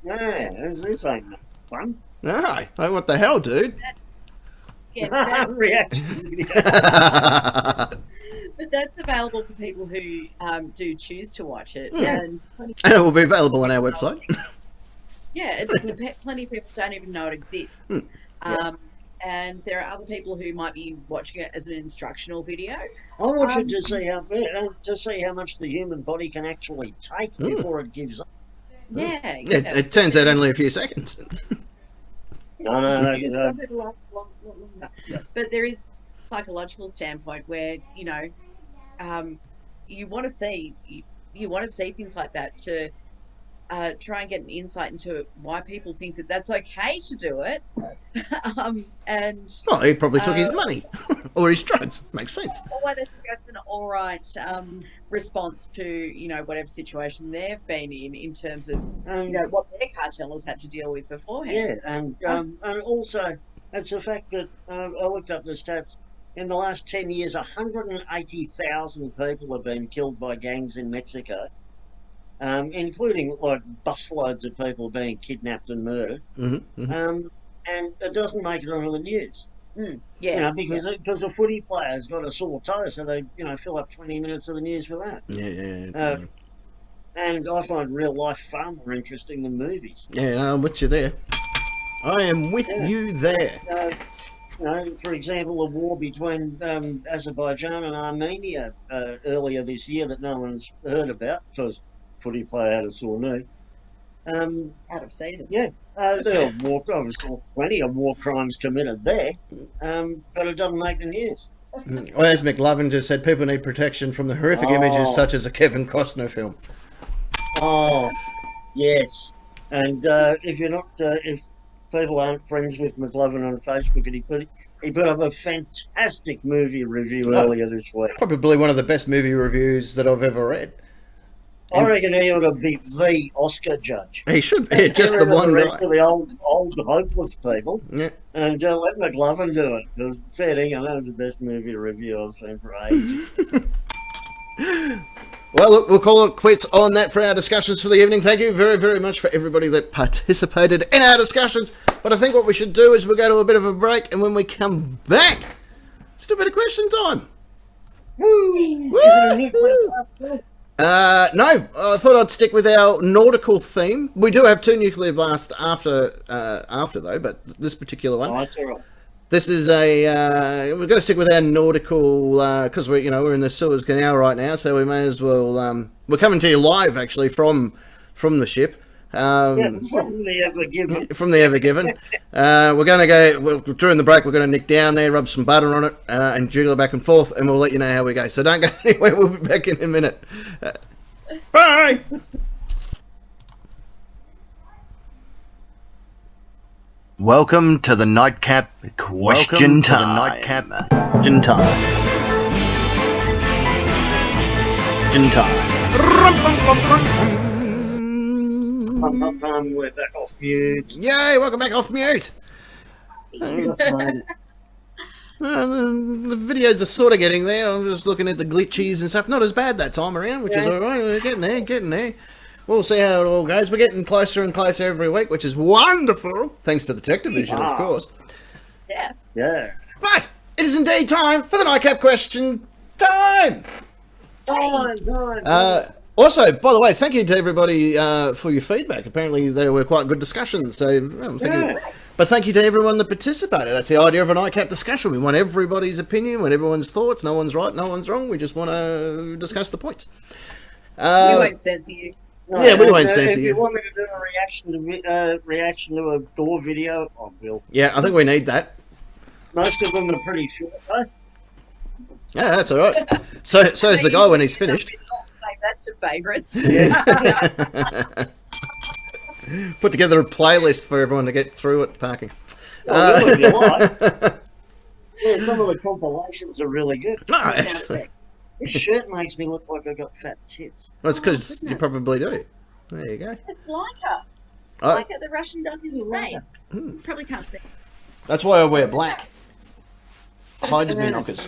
Yeah, this ain't no fun.
No, like, what the hell, dude?
Reaction.
But that's available for people who do choose to watch it.
Yeah.
And
it will be available on our website.
Yeah, plenty of people don't even know it exists. And there are other people who might be watching it as an instructional video.
I watch it to see how much the human body can actually take before it gives up.
Yeah.
It turns out only a few seconds.
No.
But there is a psychological standpoint where, you know, you want to see things like that to try and get an insight into why people think that that's okay to do it. And
well, he probably took his money or his drugs. Makes sense.
Or whether that's an all right response to, you know, whatever situation they've been in terms of, you know, what their cartel has had to deal with beforehand.
Yeah, and also it's the fact that I looked up the stats. In the last 10 years, 180,000 people have been killed by gangs in Mexico. Including like busloads of people being kidnapped and murdered, and it doesn't make it onto the news.
Yeah,
you know, because a footy player's got a sore toe, so they fill up 20 minutes of the news for that.
Yeah.
And I find real life far more interesting than movies.
Yeah, I'm with you there. I am with you there.
You know, for example, the war between Azerbaijan and Armenia earlier this year that no one's heard about because footy player had a sore knee.
Out of season.
Yeah, there were plenty of war crimes committed there, but it doesn't make the news.
Well, as McLovin just said, people need protection from the horrific images such as a Kevin Costner film.
Oh, yes. And if people aren't friends with McLovin on Facebook, and he put up a fantastic movie review earlier this week.
Probably one of the best movie reviews that I've ever read.
I reckon he ought to be the Oscar judge.
He should be, just the one guy.
The old hopeless people.
Yeah.
And let McLovin do it. Because fair dinkum, that was the best movie review I've seen for ages.
Well, look, we'll call it quits on that for our discussions for the evening. Thank you very, very much for everybody that participated in our discussions. But I think what we should do is we'll go to a bit of a break, and when we come back, let's do a bit of question time.
Woo!
Woo! No, I thought I'd stick with our nautical theme. We do have two nuclear blasts after though, but this particular one.
Oh, that's all right.
This is we're going to stick with our nautical because we're in the Suez Canal right now, so we may as well. We're coming to you live actually from the ship.
From the Ever Given.
From the Ever Given. We're going to go during the break. We're going to nick down there, rub some butter on it, and jiggle it back and forth, and we'll let you know how we go. So don't go anywhere. We'll be back in a minute. Bye.
Welcome to the Nightcap Question Time. Question Time.
We're back off mute.
Yay, welcome back off mute. The videos are sort of getting there. I'm just looking at the glitches and stuff. Not as bad that time around, which is all right. We're getting there. We'll see how it all goes. We're getting closer and closer every week, which is wonderful. Thanks to the tech division, of course.
Yeah.
Yeah.
But it is indeed time for the Nightcap question time. Also, by the way, thank you to everybody for your feedback. Apparently, they were quite good discussions. So, but thank you to everyone that participated. That's the idea of a Nightcap discussion. We want everybody's opinion, want everyone's thoughts. No one's right, no one's wrong. We just want to discuss the points.
We won't censor you.
No,
yeah, we won't censor
If
you.
you want me to do a reaction to a door video, I will.
Yeah, I think we need that.
Most of them are pretty short, though.
Yeah, that's all right. So's the guy when he's finished.
Save that to favourites.
Put together a playlist for everyone to get through at parking.
Oh, if you like. Yeah, some of the compilations are really good.
No,
This shirt makes me look like I got fat tits.
well, it's because you probably do. There you go.
It's like her.
Oh,
Like her, the Russian dog in his face.
Hmm.
Probably can't see.
that's why I wear black. Hides me knockers.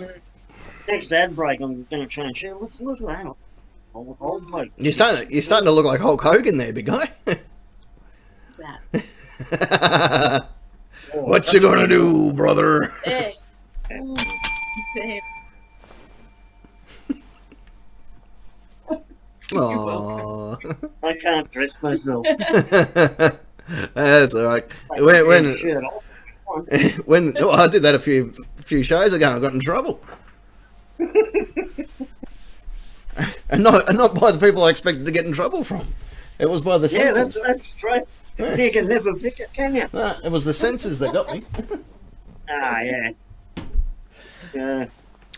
Next ad break, I'm going to change shirt. Look at that. Old bloke.
You're starting to look like Hulk Hogan there, big guy.
That.
What you gonna do, brother?
Hey. Hey.
Aww.
I can't dress myself.
That's all right.
Take the shirt off.
I did that a few shows ago, I got in trouble. and not by the people I expected to get in trouble from. It was by the
Yeah,
censors.
that's true.
Yeah.
You can never pick it, can you?
It was the censors that got me.
Ah, yeah. Yeah.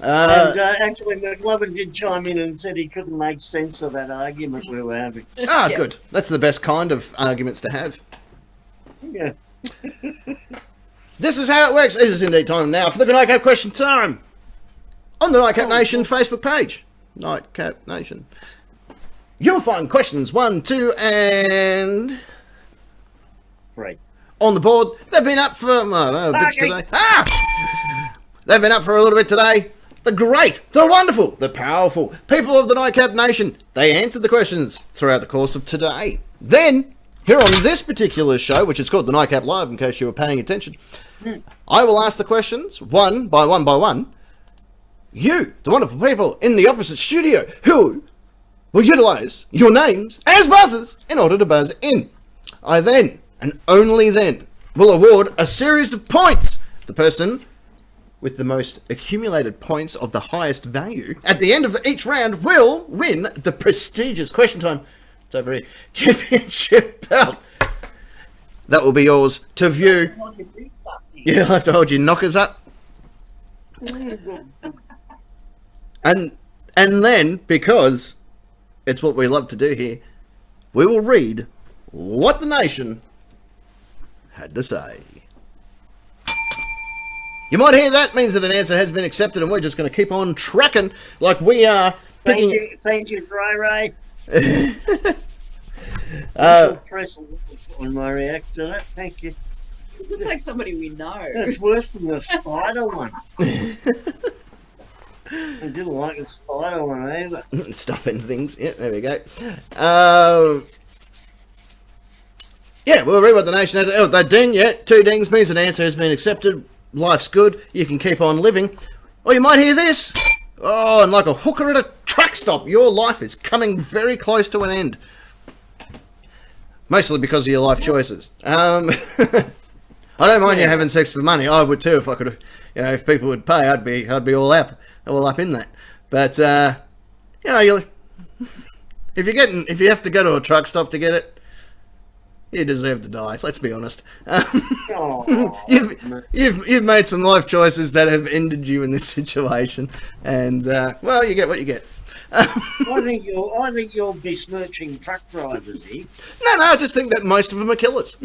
Uh,
And actually, McLovin did chime in and said he couldn't make sense of that argument we were having.
Yeah.
Good. That's the best kind of arguments to have.
Yeah.
This is how it works. It is indeed time now for the Nightcap question time. On the Nightcap Nation Facebook page. Nightcap Nation. You'll find questions 1, 2, and...
Right.
on the board. They've been up for, I don't know, a bit today. They've been up for a little bit today. The great, the wonderful, the powerful people of the Nightcap Nation. They answered the questions throughout the course of today. Then, here on this particular show, which is called the Nightcap Live, in case you were paying attention, I will ask the questions one by one by one. You, the wonderful people in the opposite studio, who will utilise your names as buzzers in order to buzz in. I then, and only then, will award a series of points. The person with the most accumulated points of the highest value at the end of each round will win the prestigious question time. It's over here. Championship belt. That will be yours to view. You'll have to hold your knockers up. And then, because it's what we love to do here, we will read what the nation had to say. You might hear that means that an answer has been accepted, and we're just going to keep on tracking like we are picking.
Thank you, Dry Ray. Press on my react to that. Thank you.
Looks like somebody we know.
It's worse than the spider one. I didn't like the spider one either.
Stuffing things. Yeah, there we go. Yeah, we'll read what the nation had. Oh, they ding. Yeah, 2 dings means an answer has been accepted. Life's good. You can keep on living. Or you might hear this. Oh, and like a hooker at a truck stop, your life is coming very close to an end. Mostly because of your life choices. I don't mind you having sex for money. I would too if I could. You know, if people would pay, I'd be all up in that. But you know, if you have to go to a truck stop to get it, you deserve to die. Let's be honest. You've made some life choices that have ended you in this situation, and well, you get what you get.
I think you're besmirching truck drivers here.
No, I just think that most of them are killers.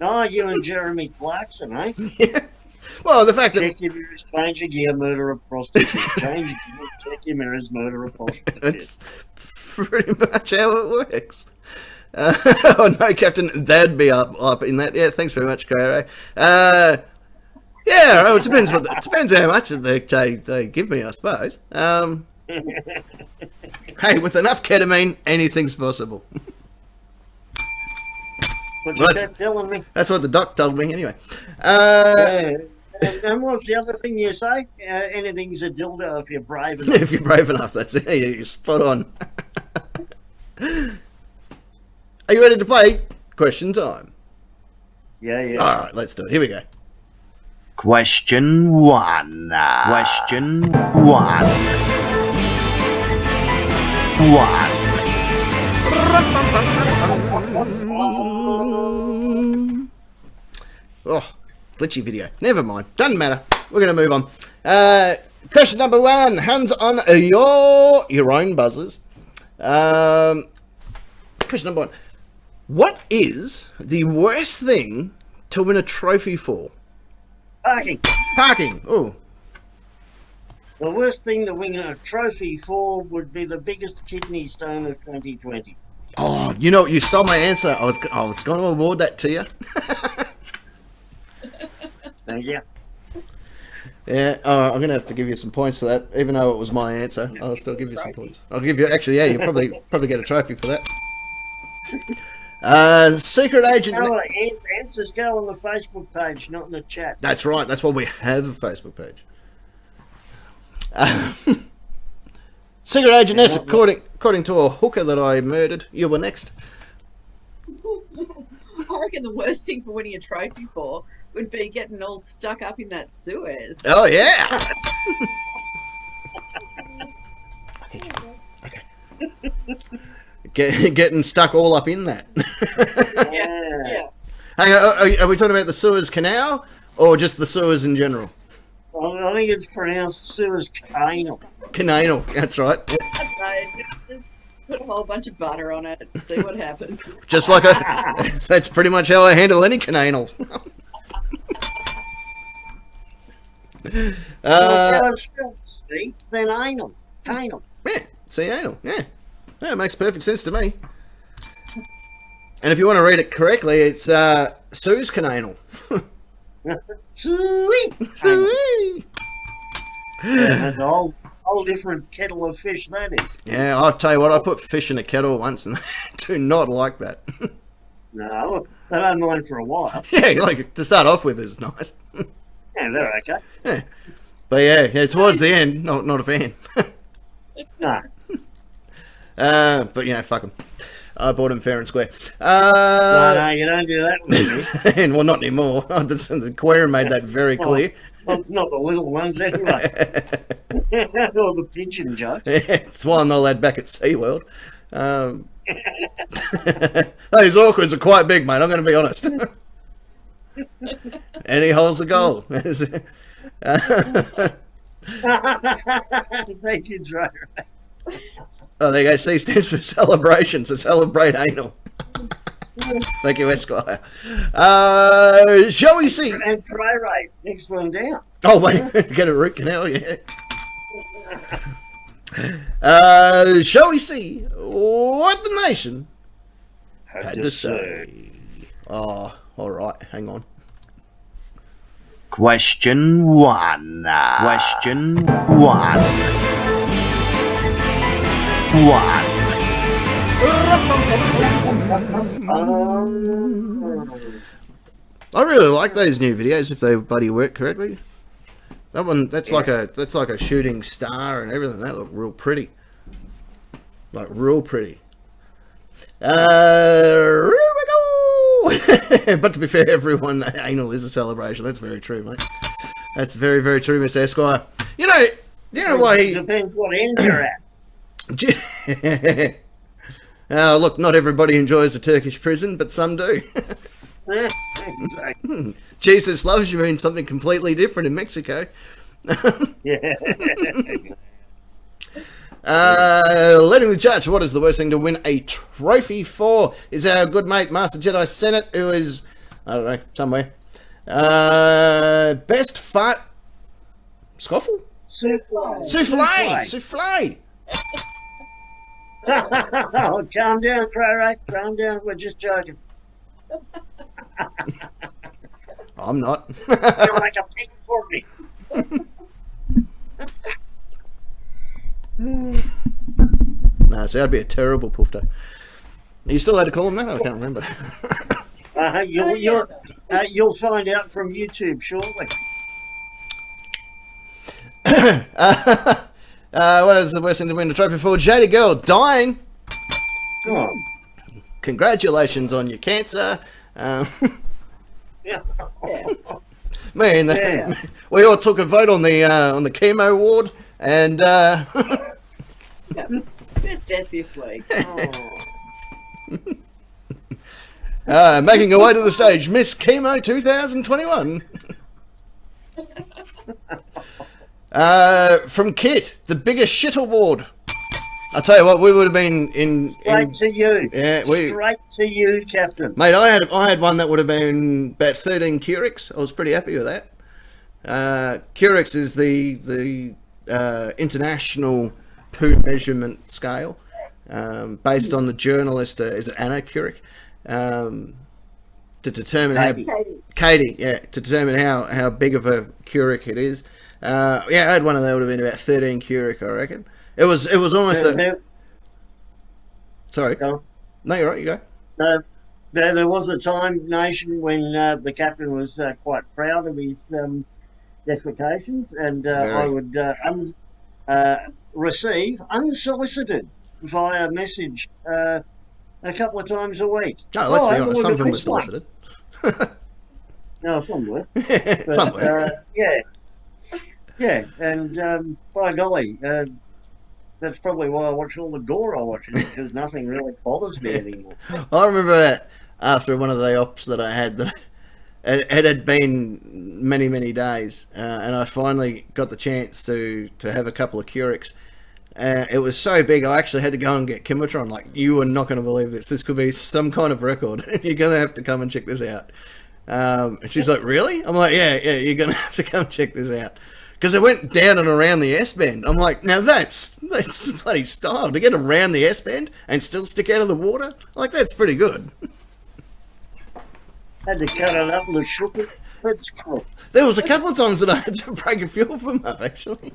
Oh, you and Jeremy Clarkson, eh?
Yeah. Well, the fact that
Check your mirrors, change your gear, murder a prostitute. Change your gear, check your mirrors, murder a prostitute.
it's pretty much how it works. Oh no, Captain, that'd be up in that. Yeah, thanks very much, Cray. Yeah, well, it depends. Depends how much they give me, I suppose. Hey, with enough ketamine, anything's possible.
What
Well,
you kept telling me.
That's what the doc told me, anyway.
Yeah. And what's the other thing you say? Anything's a dildo if you're brave enough.
If you're brave enough, that's it. You're spot on. Are you ready to play? Question time.
Yeah.
All right, let's do it. Here we go.
Question 1. Question 1. 1.
Oh, glitchy video. Never mind. Doesn't matter. We're going to move on. Question number 1. Hands on your own buzzers. Question number 1. What is the worst thing to win a trophy for?
Parking.
Parking. Oh,
The worst thing to win a trophy for would be the biggest kidney stone of 2020.
oh, you know, you stole my answer. I was going to award that to you.
Thank you.
Yeah, I'm going to have to give you some points for that, even though it was my answer. I'll still give you some points. I'll give you, actually, yeah, you probably get a trophy for that. Secret agent.
No, answers go on the Facebook page, not in the chat.
That's right. That's why we have a Facebook page. Secret agent Ness, according to a hooker that I murdered. You were next.
I reckon the worst thing for winning a trophy for would be getting all stuck up in that Suez.
Oh yeah. Okay. Getting stuck all up in that.
Yeah.
Hang on, are we talking about the Suez Canal or just the Suez in general?
Well, I think it's pronounced Suez Canal.
Canal, that's right.
So, just put a whole bunch of butter on it and see what happens.
Just like that's pretty much how I handle any canal.
Well, if it's spelled C, then anal. Canal.
Yeah, see, anal. Yeah, it makes perfect sense to me. And if you want to read it correctly, it's Suez Canal.
Sweet.
Sweet.
Yeah, that's a whole different kettle of fish, that is.
Yeah, I'll tell you what, I put fish in a kettle once and they do not like that.
No, they don't mind for a while.
Yeah, like to start off with is nice.
Yeah, they're okay.
Yeah. But yeah, towards the end, not a fan.
No.
But fuck them. I bought him fair and square.
No, you don't do that with me.
And well, not anymore. The aquarium made that very clear.
Well, not the little ones anyway. Or the pigeon joke.
That's why I'm not allowed back at SeaWorld. Those orcas are quite big, mate. I'm going to be honest. Any hole's a goal.
Thank you, Dre.
Oh, there you go. C stands for celebration, so celebrate anal. Thank you, Esquire. Shall we see?
And Ray, next one down.
Oh, wait. Get a root canal, yeah. Shall we see what the nation had to say? Oh, all right. Hang on.
Question 1. Question 1. 1.
I really like those new videos if they bloody work correctly. That one, that's like a shooting star and everything. That look real pretty, like real pretty. Here we go. But to be fair, everyone, anal is a celebration. That's very true, mate. That's very, very true, Mr. Esquire. You know why?
It depends what end you're at.
Look, not everybody enjoys a Turkish prison, but some do.
Exactly.
Jesus loves you means something completely different in Mexico.
Yeah.
Letting the judge, what is the worst thing to win a trophy for? Is our good mate Master Jedi Senate, who is, I don't know, somewhere. Best fart scoffle? Souffle.
Oh, calm down, Ray. Calm down. We're just joking.
I'm not.
You're like a pig for me.
No, see, I'd be a terrible poofter. Are you still allowed to call him that? I can't remember.
You'll find out from YouTube shortly.
What is the worst thing to win a trophy for? Jada Girl dying.
Oh,
Congratulations on your cancer.
yeah.
Yeah.
Man,
Yeah.
we all took a vote on the chemo ward, and
Best death this week.
making her way to the stage, Miss Chemo 2021. From Kit, the biggest shit award. I'll tell you what, we would have been in
Straight to you.
Yeah,
Straight to you, Captain.
mate. I had one that would have been about 13 Curix. I was pretty happy with that. Curix is the international poo measurement scale, based on the journalist. Is it Anna Curix? To determine Katie, yeah, to determine how big of a Curix it is. Yeah, I had one of that would have been about 13 Curix, I reckon. It was almost sorry.
Go
No, you're right. You go.
on. There was a time, Nation, when the captain was quite proud of his defecations, and I would receive unsolicited via message a couple of times a week.
No, let's be
have a
honest.
look
Some
at
of them were
this one.
solicited.
No, some were.
Some were.
Yeah, and by golly, that's probably why I watch all the gore I watch, because nothing really bothers me anymore.
I remember after one of the ops that I had, that it had been many, many days, and I finally got the chance to have a couple of Curix. It was so big, I actually had to go and get Kimatron. Like, you are not going to believe this. This could be some kind of record. You're going to have to come and check this out. And she's like, really? I'm like, yeah, you're going to have to come check this out. Because it went down and around the S-bend. I'm like, now that's bloody style. To get around the S-bend and still stick out of the water? Like, that's pretty good.
Had to cut it up and shook it. That's cool.
There was a couple of times that I had to break a few of them up, actually.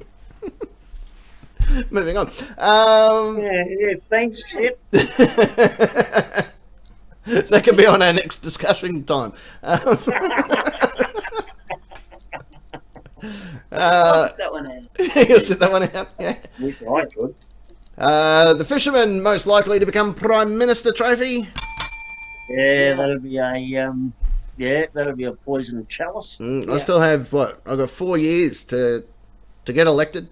Moving on.
Yeah, thanks, Kip.
That could be on our next discussion time.
I'll sit that one out.
You'll sit that one out. Yeah.
Wish I could.
The fisherman most likely to become Prime Minister trophy.
Yeah, that'd be a poison chalice.
I still have I've got 4 years to get elected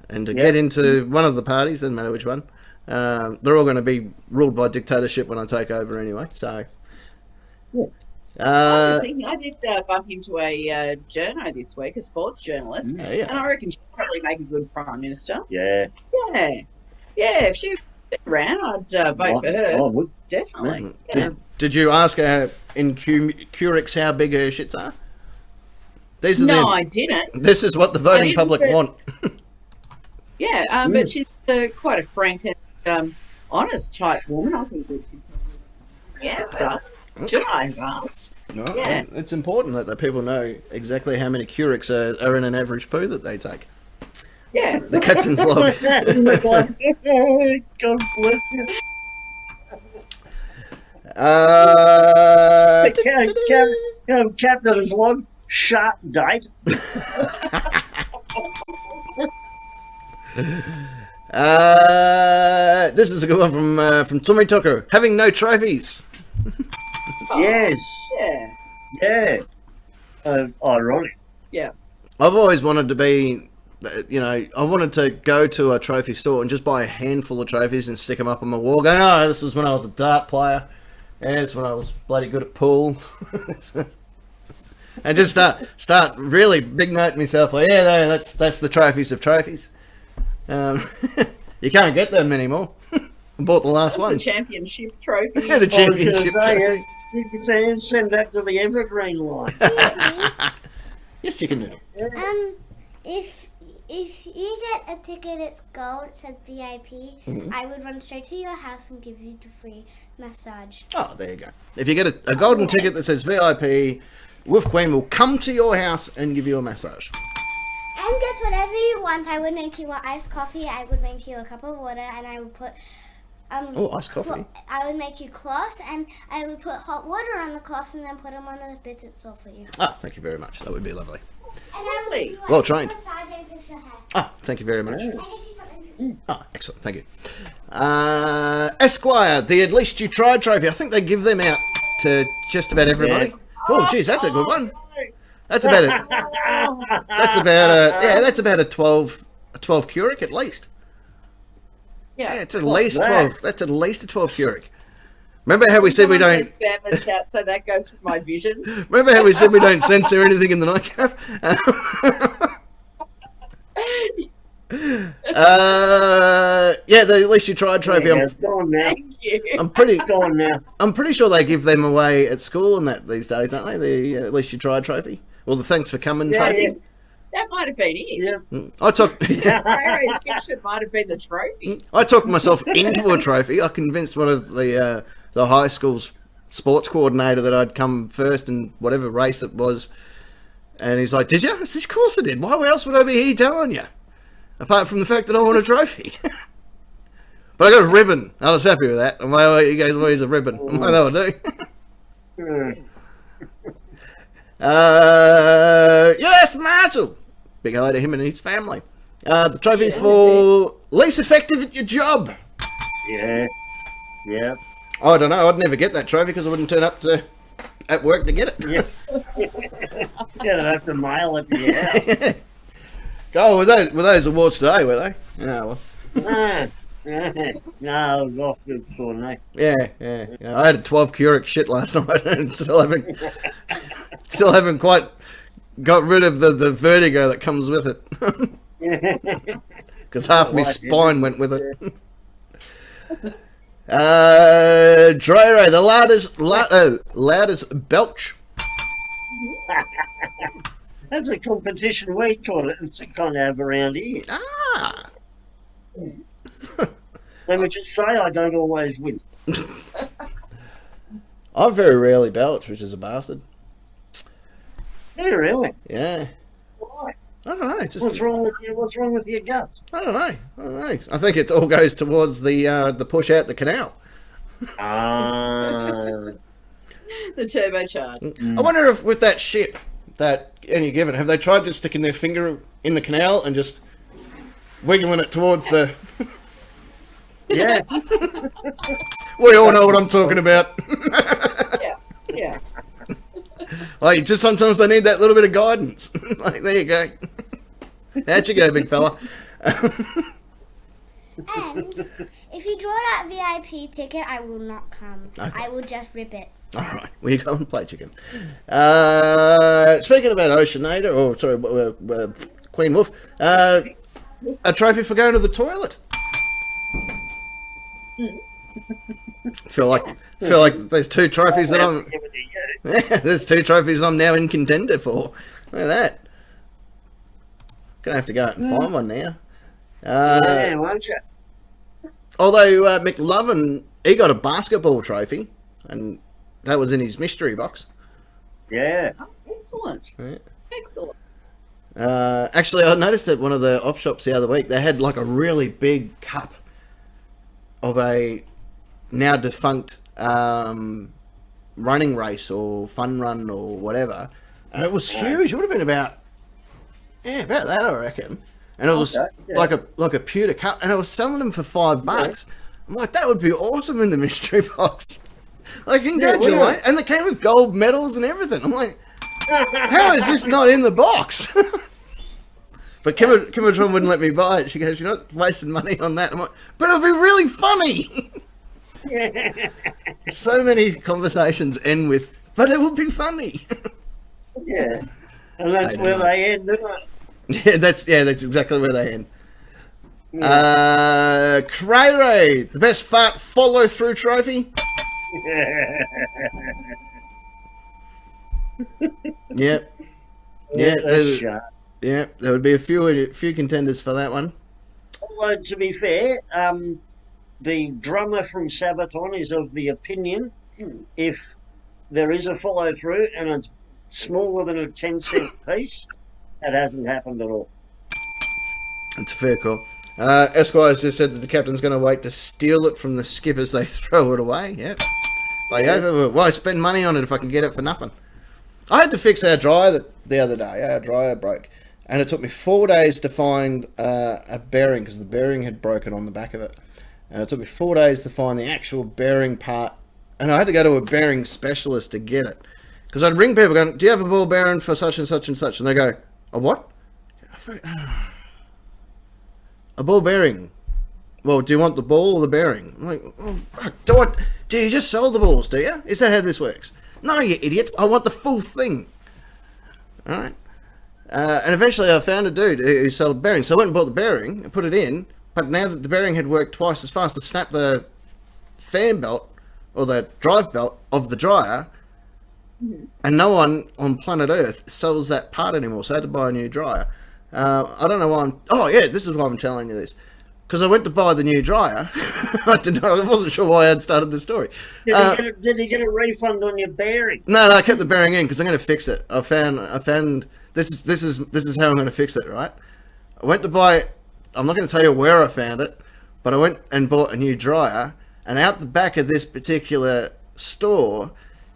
and to get into one of the parties. Doesn't matter which one. They're all going to be ruled by dictatorship when I take over anyway. So.
Yeah.
I was thinking, I did bump into a journo this week, a sports journalist,
Yeah.
and I reckon she'd probably make a good Prime Minister.
Yeah.
Yeah. If she was around, I'd vote for her.
I would.
Definitely. Yeah.
Did you ask her in Curix how big her shits are? These are
No,
the-
I didn't.
This is what the voting
didn't,
public
but-
want.
Yeah, but she's quite a frank and honest type woman. I think that she'd probably answer. Should I have asked?
No,
Yeah.
it's important that the people know exactly how many Curix are in an average poo that they take.
Yeah.
The captain's log.
God bless you. Captain is log. Sharp date.
This is a good one from Tommy Tucker. Having no trophies.
Yes.
Yeah.
Yeah. Ironic.
Yeah.
I've always wanted to be, I wanted to go to a trophy store and just buy a handful of trophies and stick them up on my wall. Going, oh, this was when I was a dart player. Yeah, it's when I was bloody good at pool. And just start really big noting myself. Like, yeah, no, that's the trophies of trophies. You can't get them anymore. I bought the last
That's
one.
the championship trophy.
The
I was going to
championship.
say, you can say, send that to the Evergreen line.
Yes, you can do it.
If if you get a ticket, it's gold, it says VIP, I would run straight to your house and give you the free massage.
Oh, there you go. If you get a golden ticket that says VIP, Wolf Queen will come to your house and give you a massage.
And get whatever you want. I would make you an iced coffee, I would make you a cup of water, and I would put...
Oh, iced coffee.
I would make you cloths, and I would put hot water on the cloths and then put them on the bits it's all for you.
Oh, thank you very much. That would be lovely.
And I would do
Well trained.
massage and fix your hair.
Oh, thank you very much.
And if you something to
Oh, excellent. Thank you. Esquire, the At Least You Tried trophy. I think they give them out to just about everybody. Oh, geez, that's a good one. That's about it. That's about a 12 Keurig at least. Yeah, it's at least 12. That's at least a 12 Keurig. Remember how we said we don't...
Spam the chat, so that goes for my vision.
Remember how we said we don't censor anything in the nightcap? Yeah, the At Least You Tried trophy.
Yeah, it's gone now.
Thank you.
It's gone now.
I'm pretty sure they give them away at school and that these days, don't they? The At Least You Tried trophy. Well, the Thanks for Coming trophy.
Yeah.
That might have been it.
Yeah.
I took
Harry's picture might have been the trophy.
I talked myself into a trophy. I convinced one of the high school's sports coordinator that I'd come first in whatever race it was, and he's like, "Did you?" I said, "Of course I did. Why else would I be here telling you? Apart from the fact that I want a trophy." But I got a ribbon. I was happy with that. I'm like, "Oh, you guys always a ribbon." I'm like, "That'll do." Yes, Marshall. Big hello to him and his family. The trophy for least effective at your job.
Yeah. Yeah.
I don't know. I'd never get that trophy because I wouldn't turn up at work to get it.
Yeah. Yeah, they'd have to mail it to your house.
Oh, were those awards today? Were they? Yeah. Well.
No, I was off with sore neck.
Yeah. I had a 12 Keurig shit last night and still haven't quite got rid of the vertigo that comes with it. Because half my spine went with it. Drero, the loudest belch.
That's a competition we call it. It's kind of have around here.
Ah.
Let me just say, I don't always win.
I very rarely belch, which is a bastard.
Yeah, really?
Yeah.
Why?
I don't know. Just,
What's wrong with you? What's wrong with your guts?
I don't know. I think it all goes towards the push out the canal.
Ah.
The turbocharged.
I wonder if with that ship that any given, have they tried just sticking their finger in the canal and just wiggling it towards the...
Yeah.
We all know what I'm talking about.
Yeah.
Like, just sometimes they need that little bit of guidance. Like, there you go. How'd you go, big fella?
And if you draw that VIP ticket, I will not come.
Okay.
I will just rip it.
All right, we go and play chicken. Speaking about Oceanator, or sorry, Queen Wolf, a trophy for going to the toilet. Feel like there's two trophies that I'm. There's two trophies I'm now in contender for. Look at that. Gonna have to go out and find one now.
Yeah, won't you?
Although McLovin, he got a basketball trophy, and that was in his mystery box.
Yeah.
Oh, excellent.
Yeah.
Excellent.
Actually, I noticed at one of the op shops the other week, they had like a really big cup of a now defunct running race or fun run or whatever, and it was huge. It would have been about that, I reckon. And it was like a pewter cup, and I was selling them for $5. I'm like, that would be awesome in the mystery box. Like, congratulations! And they came with gold medals and everything. I'm like, how is this not in the box? But Kimotron wouldn't let me buy it. She goes, "You're not wasting money on that." I'm like, but it'll be really funny. So many conversations end with, but it will be funny.
Yeah. And that's where they end, isn't it?
Yeah, that's exactly where they end. Crayray, the best fart follow through trophy. Yep. Yeah,
That's sharp.
Yeah, there would be a few contenders for that one.
Although, to be fair, the drummer from Sabaton is of the opinion if there is a follow through and it's smaller than a 10-cent piece, that hasn't happened at all.
It's a fair call. Esquire's just said that the captain's going to wait to steal it from the skip as they throw it away. Yeah. Like, why spend money on it if I can get it for nothing? I had to fix our dryer the other day. Our dryer broke. And it took me 4 days to find a bearing because the bearing had broken on the back of it. And it took me 4 days to find the actual bearing part. And I had to go to a bearing specialist to get it. Because I'd ring people going, do you have a ball bearing for such and such and such? And they go, a what? A ball bearing. Well, do you want the ball or the bearing? I'm like, oh, fuck. Do you just sell the balls, do you? Is that how this works? No, you idiot. I want the full thing. All right. And eventually I found a dude who sold bearings. So I went and bought the bearing and put it in. But now that the bearing had worked twice as fast to snap the fan belt or the drive belt of the dryer, and no one on planet Earth sells that part anymore. So I had to buy a new dryer. I don't know why I'm... Oh, yeah, this is why I'm telling you this. Because I went to buy the new dryer. I wasn't sure why I'd started the story.
Did he get a refund on your bearing?
No, I kept the bearing in because I'm going to fix it. I found this is how I'm going to fix it, right? I went to buy... I'm not going to tell you where I found it, but I went and bought a new dryer, and out the back of this particular store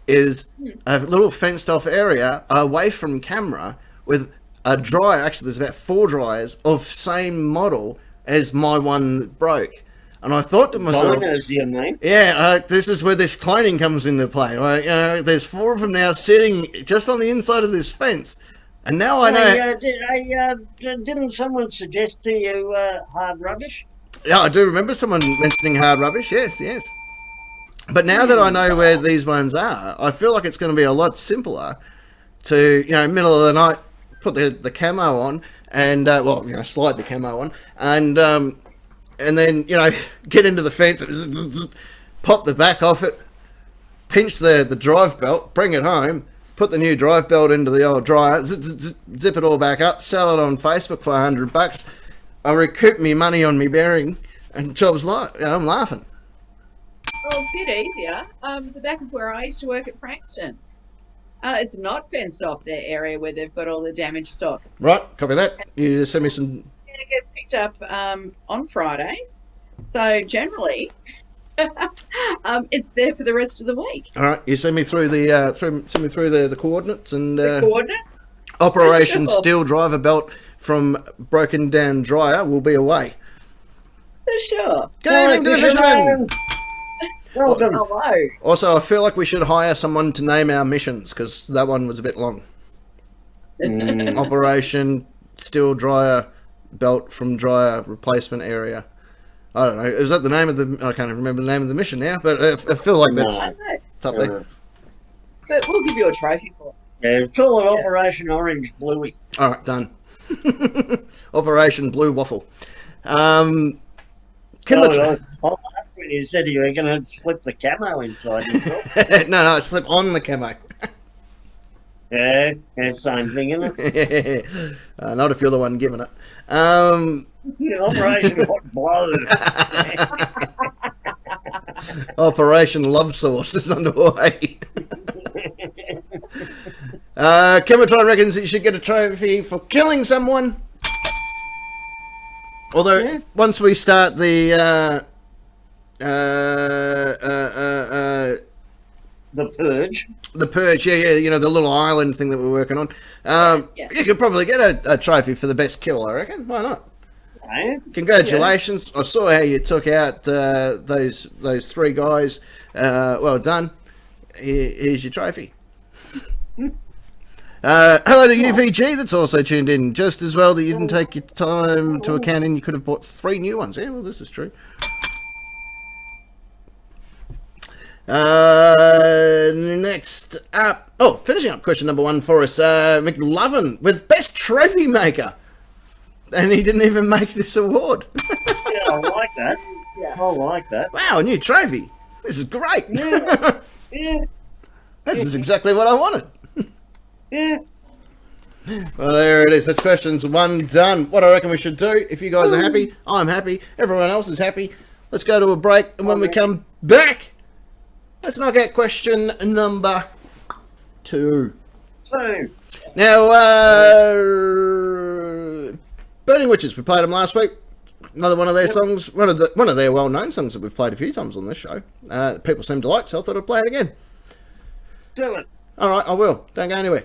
is a little fenced off area away from camera with a dryer. Actually, there's about 4 dryers of same model as my one that broke. And I thought to myself...
Dinos, you mean?
Yeah, this is where this cloning comes into play, right? There's 4 of them now sitting just on the inside of this fence. And now I know...
Didn't someone suggest to you hard rubbish?
Yeah, I do remember someone mentioning hard rubbish, yes. But now that I know where these ones are, I feel like it's going to be a lot simpler to, middle of the night, put the camo on, and slide the camo on, and then get into the fence, pop the back off it, pinch the drive belt, bring it home, put the new drive belt into the old dryer, zip it all back up, sell it on Facebook for $100. I recoup me money on me bearing, and job's I'm laughing.
Oh, a bit easier. The back of where I used to work at Frankston. It's not fenced off their area where they've got all the damaged stock.
Right, copy that. You just send me some...
It gets picked up on Fridays. So generally, it's there for the rest of the week.
All right, you send me through the coordinates and...
The coordinates?
Operation
Sure.
Steel Driver Belt from broken down dryer will be away.
For sure.
Good evening to the fishermen.
Welcome.
Hello.
Also, I feel like we should hire someone to name our missions because that one was a bit long. Operation Steel Dryer Belt from Dryer Replacement Area. I don't know. Is that the name of the... I can't remember the name of the mission now, but I feel like that's
I know.
it's up there.
But we'll give you a trophy for it.
Yeah, call it Operation Orange Bluey.
All right, done. Operation Blue Waffle. Can
I laughed when you said you were going to slip the camo inside yourself.
no, slip on the camo.
Yeah, same thing, isn't it?
Not if you're the one giving it.
Operation Hot Blow.
Operation Love Sauce is underway. Chematron reckons that you should get a trophy for killing someone. Although, once we start the
Purge.
The Purge, yeah, the little island thing that we're working on. You could probably get a trophy for the best kill, I reckon. Why not?
Yeah.
Congratulations! I saw how you took out those 3 guys. Well done. Here's your trophy. Hello to UVG that's also tuned in. Just as well that you didn't take your time to account and you could have bought 3 new ones. Yeah, well, this is true. Next up, finishing up question number 1 for us, McLovin with Best Trophy Maker. And he didn't even make this award.
Yeah, I like that. Yeah, I like that.
Wow, a new trophy. This is great.
Yeah.
This is exactly what I wanted.
Yeah.
Well, there it is. That's questions 1 done. What I reckon we should do, if you guys are happy, I'm happy, everyone else is happy, let's go to a break, and when we come back, let's knock out question number 2. Now, Burning Witches, we played them last week. Another one of their songs, one of their well-known songs that we've played a few times on this show. People seem to like, so I thought I'd play it again.
Do it.
All right, I will. Don't go anywhere.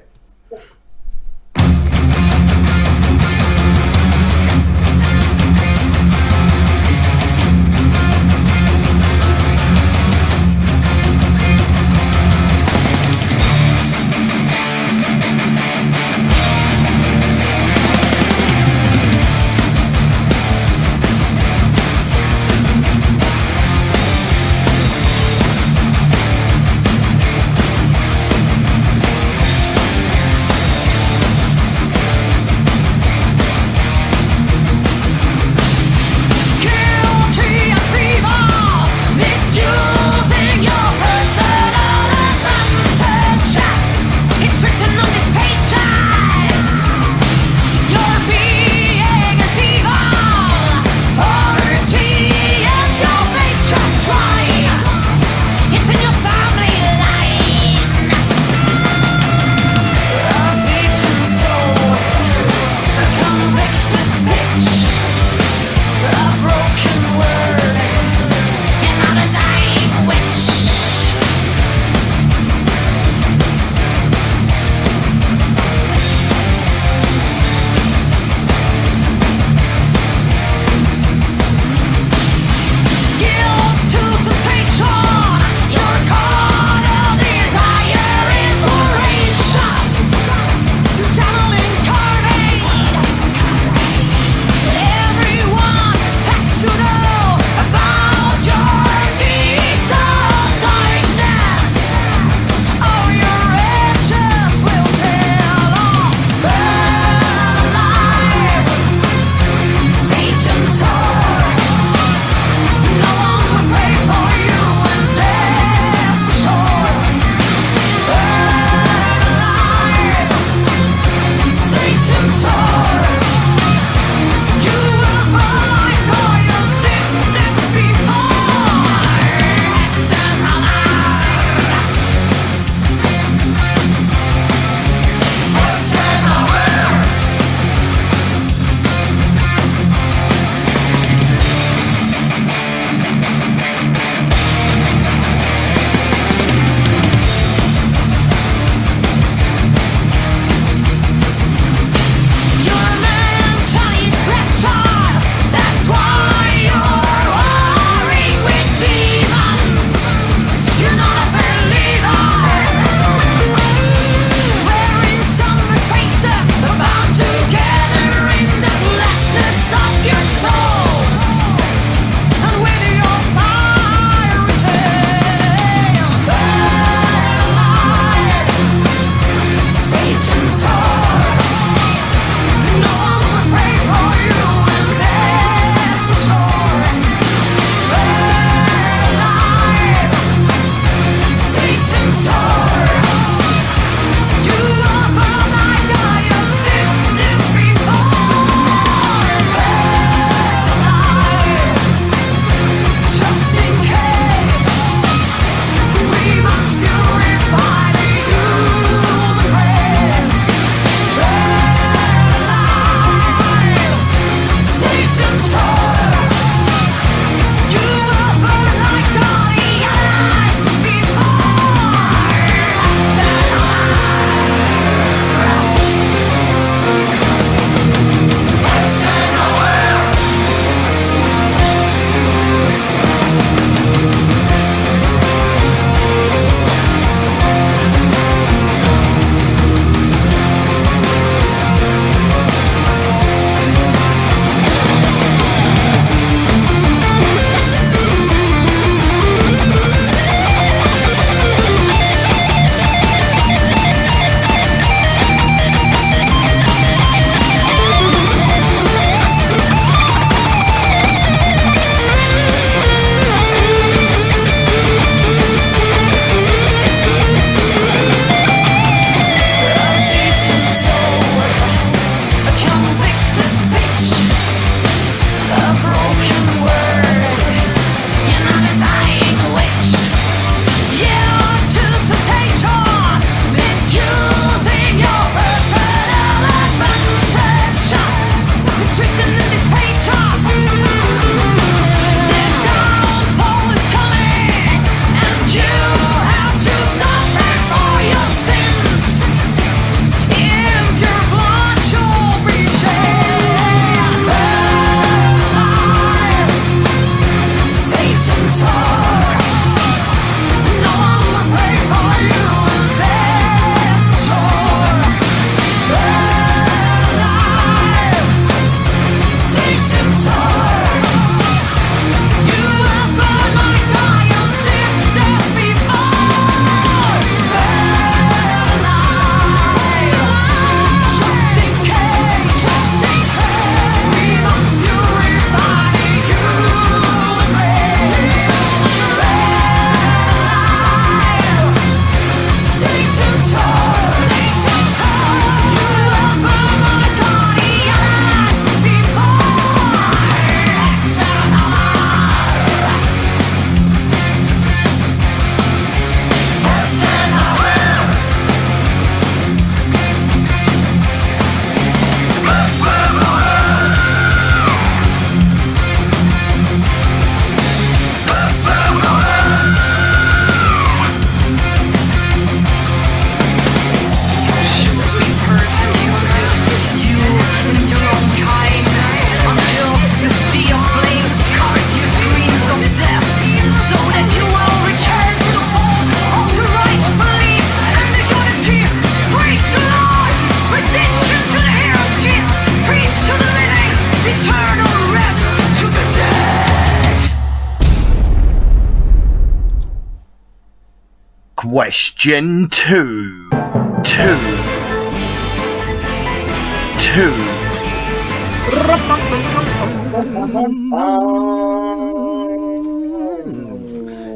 Question 2. 2.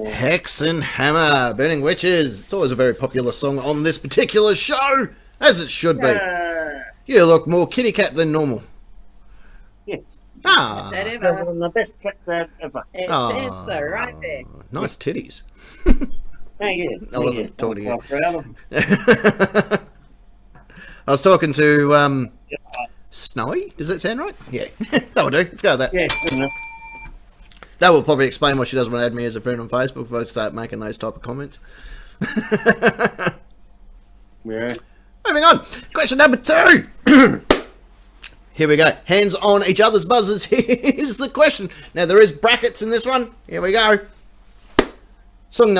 Hex and Hammer, Burning Witches. It's always a very popular song on this particular show, as it should be. You look more kitty cat than normal.
Yes.
Ah,
That ever.
The best trick that ever.
It
ah,
says so right there.
nice titties.
Thank you.
I wasn't talking to you.
I'm proud of them.
I was talking to Snowy. Does that sound right? Yeah, that will do. Let's go with that.
Yeah, good enough.
That will probably explain why she doesn't want to add me as a friend on Facebook if I start making those type of comments.
Yeah.
Moving on. Question number 2. Here we go. Hands on each other's buzzers. Here's the question. Now there is brackets in this one. Here we go. Question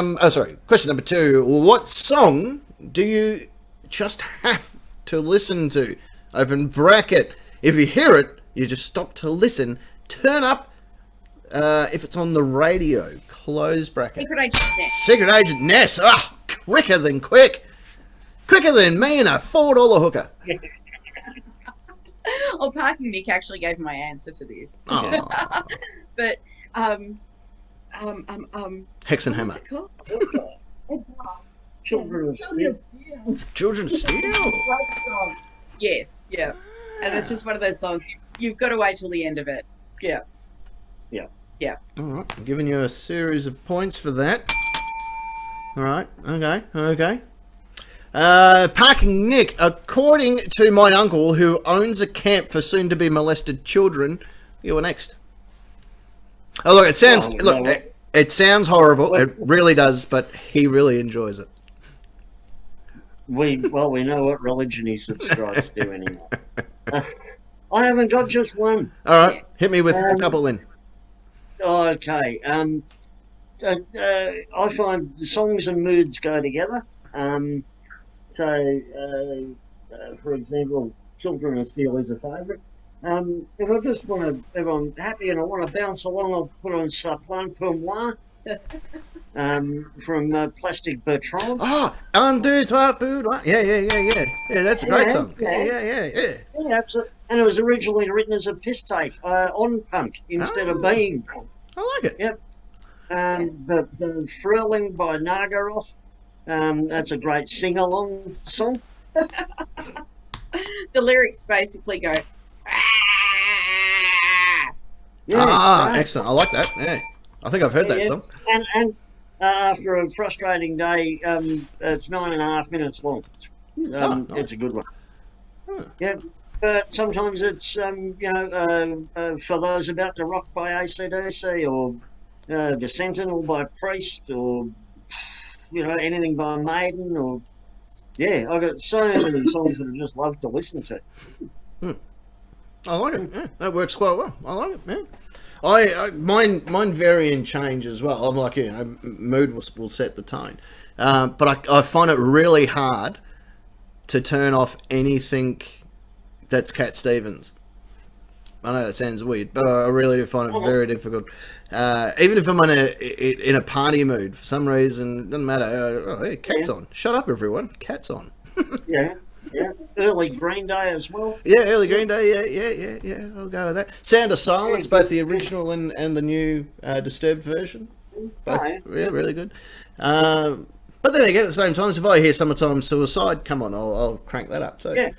number 2. What song do you just have to listen to? Open bracket. If you hear it, you just stop to listen. Turn up if it's on the radio. Close bracket.
Secret Agent Ness.
Secret Agent Ness. Oh, quicker than quick. Quicker than me and a $4 hooker.
Oh, Parking Nick actually gave my answer for this.
Oh.
But
Hex and Hammer.
what's it called?
Children of Steel.
Children Steel.
Yes, yeah. And it's just one of those songs you've got to wait till the end of it. Yeah.
All right, I'm giving you a series of points for that. All right, okay. Parking Nick, according to my uncle who owns a camp for soon-to-be molested children, you were next. Oh, look, it sounds it sounds horrible. It really does, but he really enjoys it.
We know what religion he subscribes to anymore. I haven't got just one.
All right, hit me with a couple then.
Okay. I find songs and moods go together. For example, Children of Steel is a favourite. If I just want to, if I'm happy and I want to bounce along, I'll put on Ça Plane pour moi from Plastic Bertrand.
Oh, un, deux, trois, deux, trois. Yeah. Yeah, that's a great song. Yeah.
Yeah, absolutely. And it was originally written as a piss take on punk instead of being punk.
I like it.
Yep. The Thrilling by Nagaroff. That's a great sing-along song.
The lyrics basically go,
Yeah,
Excellent. I like that. Yeah, I think I've heard that song.
And after a frustrating day, it's 9.5 minutes long.
Nice.
It's a good one.
Hmm.
Yeah, but sometimes it's for those about to rock by AC/DC or The Sentinel by Priest or anything by Maiden or I've got so many songs that I just love to listen to.
I like it. Yeah, that works quite well. I like it. Yeah. Mine vary and change as well. I'm like, mood will set the tone. But I find it really hard to turn off anything that's Cat Stevens. I know that sounds weird, but I really do find it very difficult. Even if I'm in a party mood, for some reason, doesn't matter. Hey, Cat's on. Shut up, everyone. Cat's on.
Yeah. Early Green Day as well.
Yeah, early Green Day. Yeah. I'll go with that. Sound of Silence, both the original and the new Disturbed version. Both, really good. But then again, at the same time, if I hear Summertime Suicide, come on, I'll crank that up. So, kids,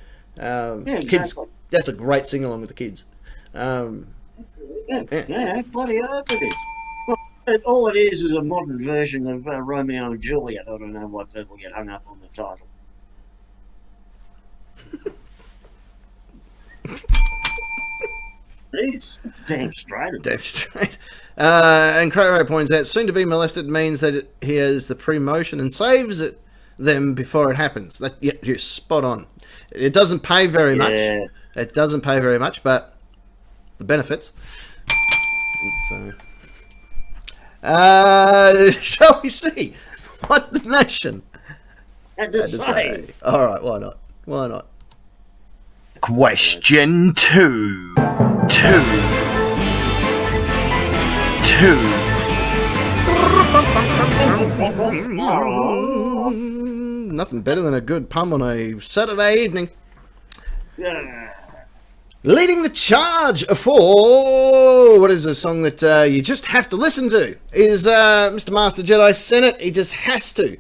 exactly.
that's a great sing along with the kids.
Bloody earth it is. Well, all it is a modern version of Romeo and Juliet. I don't know why people get hung up on the title. Damn straight.
Damn straight. And Crowray points out, soon to be molested means that he has the pre-motion and saves them before it happens. You're spot on. It doesn't pay very much. It doesn't pay very much, but the benefits. So, shall we see what the nation
had to say?
All right, why not?
Question 2. 2.
Nothing better than a good pun on a Saturday evening.
Yeah.
Leading the charge for what is a song that you just have to listen to is Mr. Master Jedi Senate. He just has to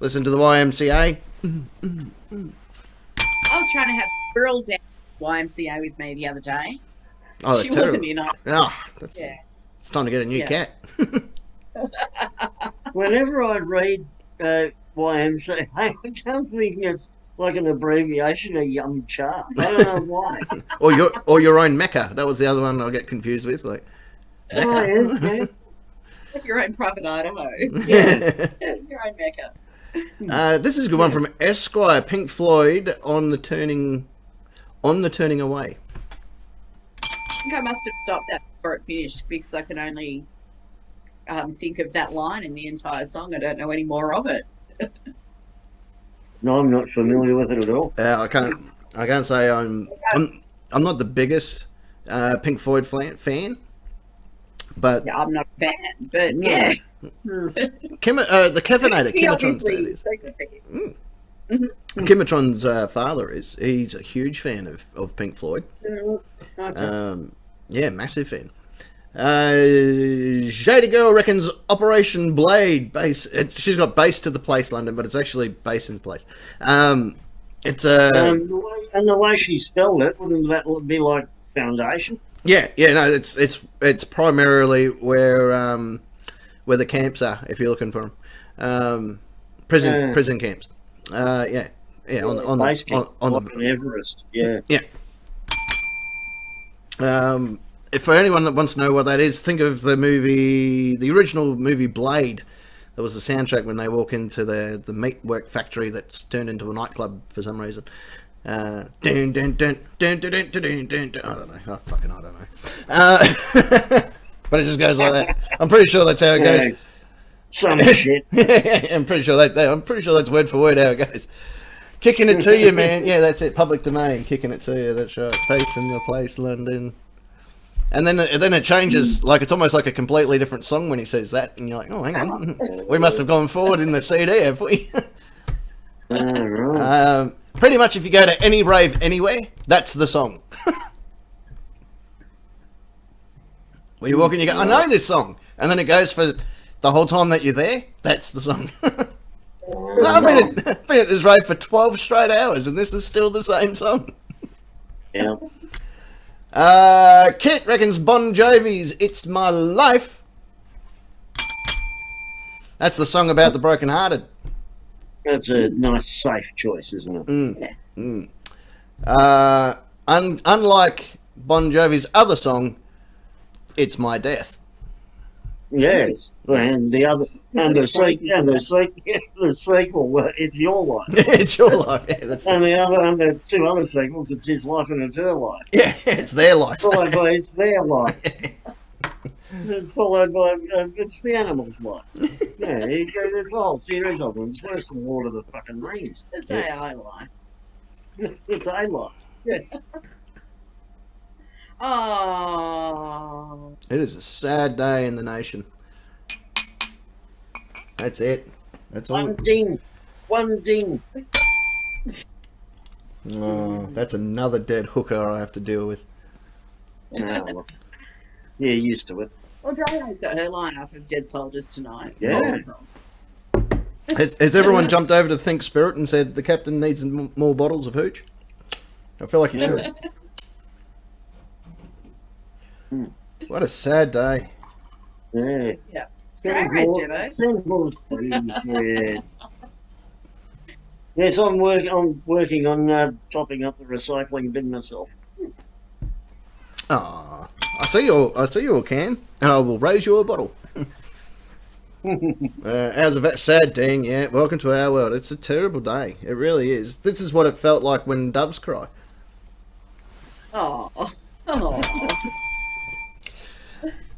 listen to the YMCA.
I was trying to have Squirrel down YMCA with me the other day.
Oh, they're
She
terrible.
wasn't in on it.
Oh,
Yeah.
it's time to get a new
Yeah.
cat.
Whenever I read YMCA, I can't think it's like an abbreviation of Yum Cha. I don't know why.
or your own Mecca. That was the other one I get confused with. Like,
Oh, yeah.
Like your own private Idaho.
Yeah.
Your own Mecca.
this is a good one from Esquire. Pink Floyd on the turning away.
I think I must have stopped that before it finished because I can only think of that line in the entire song. I don't know any more of it.
No, I'm not familiar with it at all.
I can't say I'm not the biggest Pink Floyd fan, but
Yeah, I'm not a fan, but
No.
yeah.
the Kevinator,
He
Kimatron's
obviously
dad
is
is.
so good for him.
Kimatron's father is. He's a huge fan of Pink Floyd.
Okay.
Yeah, massive fan. Shady Girl reckons Operation Blade base. She's got base to the place, London, but it's actually base in place. It's
and the way she spelled it, wouldn't that be like foundation?
yeah. No, it's primarily where the camps are. If you're looking for them, prison camps. Yeah. On
Base
the
camp,
on
like
the
on Everest. Yeah.
if for anyone that wants to know what that is, think of the original movie Blade. That was the soundtrack when they walk into the meatwork factory that's turned into a nightclub for some reason. Dun, dun, dun, dun, dun, dun, dun, dun, dun, dun. I don't know. Oh, fucking, I don't know. But it just goes like that. I'm pretty sure that's how it goes.
Yeah. Some shit.
I'm pretty sure that's word for word how it goes. Kicking it to you, man. Yeah, that's it. Public domain. Kicking it to you. That's right. Face in your place, London. And then it changes. Like it's almost like a completely different song when he says that, and you're like, oh, hang on, we must have gone forward in the CD, have we?
Right.
Pretty much, if you go to any rave anywhere, that's the song. Where you walk in, you go, I know this song, and then it goes for the whole time that you're there. That's the song. I've been at this rave for 12 straight hours, and this is still the same song.
Yeah.
Kit reckons Bon Jovi's "It's My Life." That's the song about the brokenhearted.
That's a nice, safe choice, isn't it?
Unlike Bon Jovi's other song, "It's My Death."
Yes. And the sequel, well, it's your life.
It's your life. Yeah, that's
And the two other sequels, it's his life and it's her life.
yeah, it's their life.
Followed by it's their life. It's followed by it's the animal's life. Yeah, it's a whole series of them. It's worse than Lord of the fucking Rings.
It's AI life.
It's a life. Yeah.
Oh.
It is a sad day in the nation. That's it. That's all.
One ding. One ding.
Oh, that's another dead hooker I have to deal with.
Oh, well. Yeah, used to it.
Well, Drago's got her lineup of dead soldiers tonight.
Yeah.
Has everyone jumped over to Think Spirit and said the captain needs more bottles of hooch? I feel like you should. What a sad day.
Yeah.
Yeah.
Send
Race
more-
demos.
send more, please. Yeah. Yes, I'm working on topping up the recycling bin myself.
Ah, I see your can, and I will raise you a bottle. As a sad thing, yeah. Welcome to our world. It's a terrible day. It really is. This is what it felt like when doves cry.
Oh. Oh.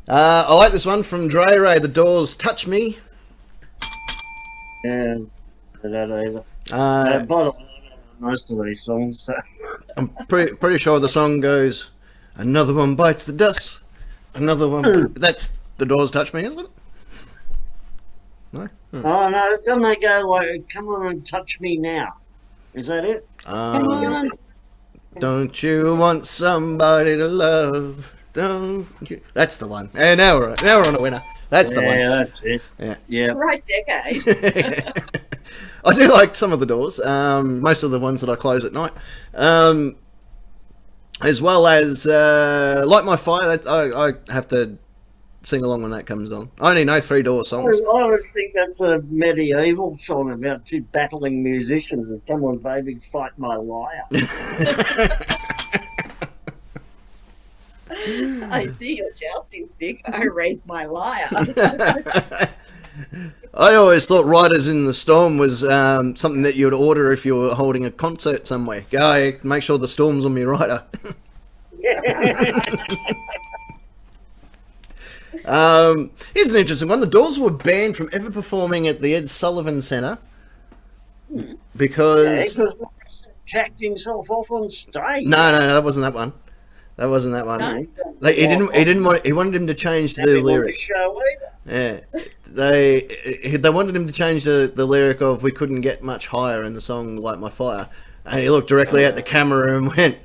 I like this one from Dre Ray. The Doors, "Touch Me."
Yeah, that either.
Uh,
By the way, I know most of these songs. So.
I'm pretty sure the song goes, "Another one bites the dust. Another one." That's the Doors, "Touch Me," isn't it? No.
Oh no, don't they go like, "Come on and touch me now"? Is that it? Come on.
Don't you want somebody to love? Don't you? That's the one. And now we're on a winner. That's the one.
Yeah, that's it.
Yeah.
Yeah.
Right decade.
I do like some of the doors. Most of the ones that I close at night. As well as Light My Fire. I have to sing along when that comes on. I only know 3 Door
I
songs.
always think that's a medieval song about 2 battling musicians and "Come on, baby, fight my lyre."
I see your jousting stick. I raise my lyre.
I always thought Riders in the Storm was something that you would order if you were holding a concert somewhere. Go, make sure the storm's on your rider. Here's an interesting one. The Doors were banned from ever performing at the Ed Sullivan Centre because...
Because jacked himself off on stage.
No, that wasn't that one. That wasn't that one.
No.
Like, he wanted him to change the lyric.
Show either.
Yeah, they wanted him to change the lyric of "We couldn't get much higher" in the song "Light My Fire," and he looked directly at the camera and went,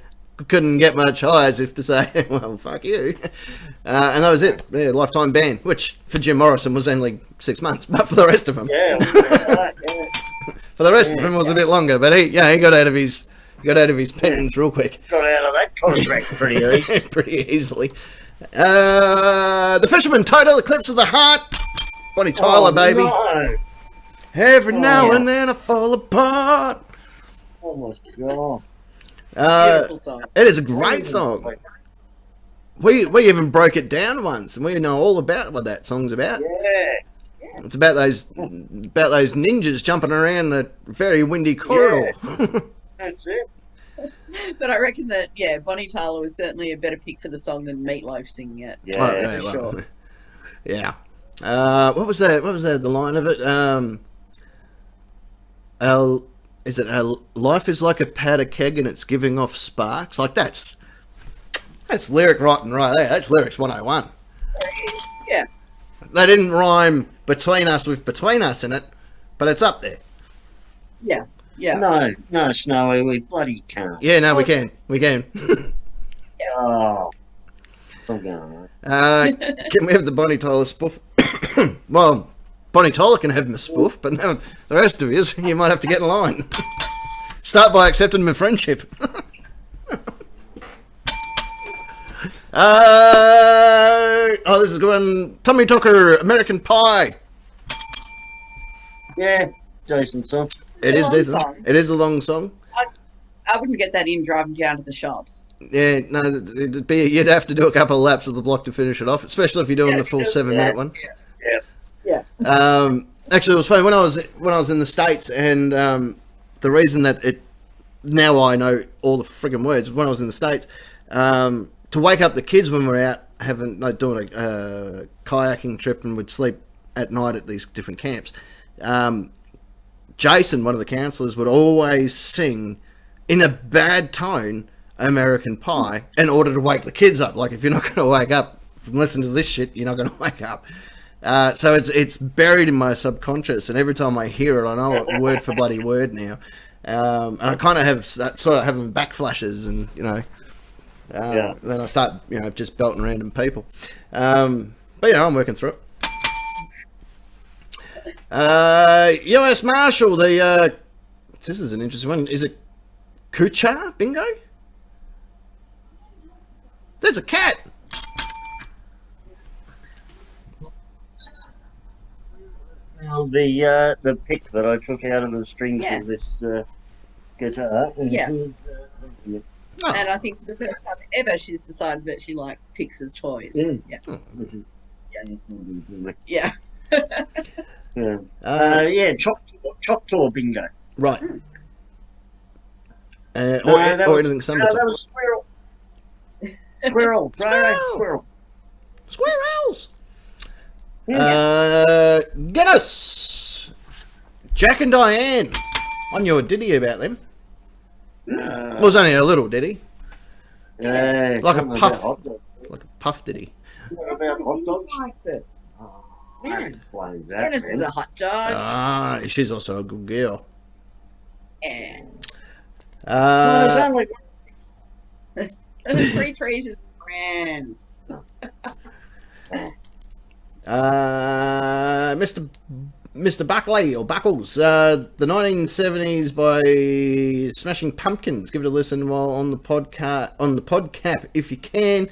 "Couldn't get much higher," as if to say, "Well, fuck you." And that was it. Yeah, lifetime ban, which for Jim Morrison was only 6 months, but for the rest of them,
Yeah, right, yeah.
for the rest of them, it was a bit longer. But he got out of his penance real quick.
Got out of that contract pretty easy.
Pretty easily. The Fisherman, Total Eclipse of the Heart. Bonnie Tyler, baby.
No.
Every now
yeah.
and then I fall apart.
Oh my god.
Beautiful song.
It is a great song. We even broke it down once, and we know all about what that song's about.
Yeah.
It's about those ninjas jumping around the very windy corridor.
That's it.
But I reckon that, Bonnie Tyler was certainly a better pick for the song than Meatloaf singing it.
Yeah,
Oh,
for sure.
Yeah. What was that? What was the line of it? Life is like a powder keg and it's giving off sparks. Like that's lyric writing right there. That's lyrics 101.
Yeah.
They didn't rhyme between us with between us in it, but it's up there.
Yeah. Yeah.
No, Snowy, we bloody can't.
Yeah, no, we can.
Oh. I'm going,
Can we have the Bonnie Tyler spoof? Well, Bonnie Tyler can have him a spoof, but no, the rest of his, you might have to get in line. Start by accepting my friendship. This is a good one. Tommy Tucker, American Pie.
Yeah, Jason song.
It is
long
this.
song.
It is a long song.
I wouldn't get that in driving down to the shops.
Yeah, no, you'd have to do a couple of laps of the block to finish it off, especially if you're doing the full 7-minute one.
Yeah.
Actually, it was funny when I was in the States, and the reason that it now I know all the friggin' words. When I was in the States, to wake up the kids when we're out doing a kayaking trip and would sleep at night at these different camps. Jason, one of the counsellors, would always sing in a bad tone American Pie in order to wake the kids up. Like, if you're not going to wake up from listening to this shit, you're not going to wake up. So it's buried in my subconscious, and every time I hear it, I know it word for bloody word now. And I kind of have sort of having backflashes, and then I start just belting random people. But I'm working through it. U.S. Marshal, this is an interesting one. Is it Kucha Bingo? There's a cat.
Well, the pick that I took out of the strings
Yeah.
of this guitar.
Yeah.
Oh.
And I think for the first time ever, she's decided that she likes picks as toys.
Mm.
Yeah.
Yeah. Choctaw Bingo.
Right.
No, that
or
was-
anything
No,
summertime.
that was Squirrel. Squirrel. Right,
Squirrel.
Squirrel.
Squirrels.
Yeah.
Guinness. Jack and Diane. I knew a ditty about them. It was only a little ditty. Like a
something
puff.
about hot dog.
Like a puff ditty.
What about hot dogs?
likes it.
That explains that.
Dennis is
then.
a hot dog.
Ah, she's also a good girl.
And
Well, there's
Uh,
only
the 3 threes is grand.
Mr. Buckley or Buckles, the 1970s by Smashing Pumpkins. Give it a listen while on the podcast if you can.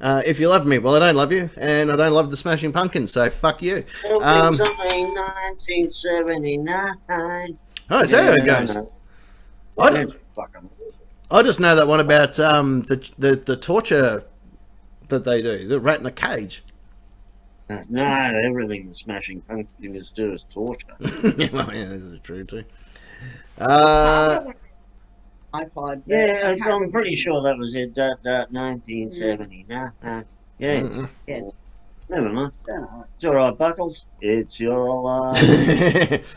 If you love me, well, I don't love you, and I don't love the Smashing Pumpkins, so fuck you.
something 1979.
Oh, so how it goes. I just know that one about the torture that they do, the rat in a cage.
No, everything the Smashing Pumpkins do is torture.
Yeah, well, yeah, this is true too.
iPod. but
Yeah,
I can't
I'm pretty sure that was it. 1979. Yeah.
Yeah.
Never mind.
remember.
It's all right, Buckles. It's your life.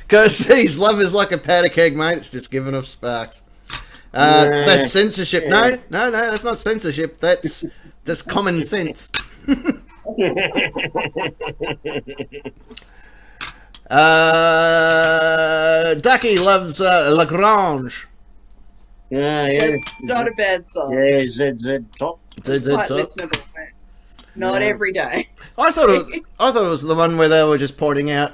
Because his love is like a powder keg, mate. It's just giving off sparks. That's censorship.
Yeah.
No, that's not censorship. That's just common sense. Ducky loves Lagrange.
Yeah.
It's not a bad song.
Yeah, ZZ Top.
Quite listenable, but not
Yeah.
every day.
I thought it was the one where they were just pointing out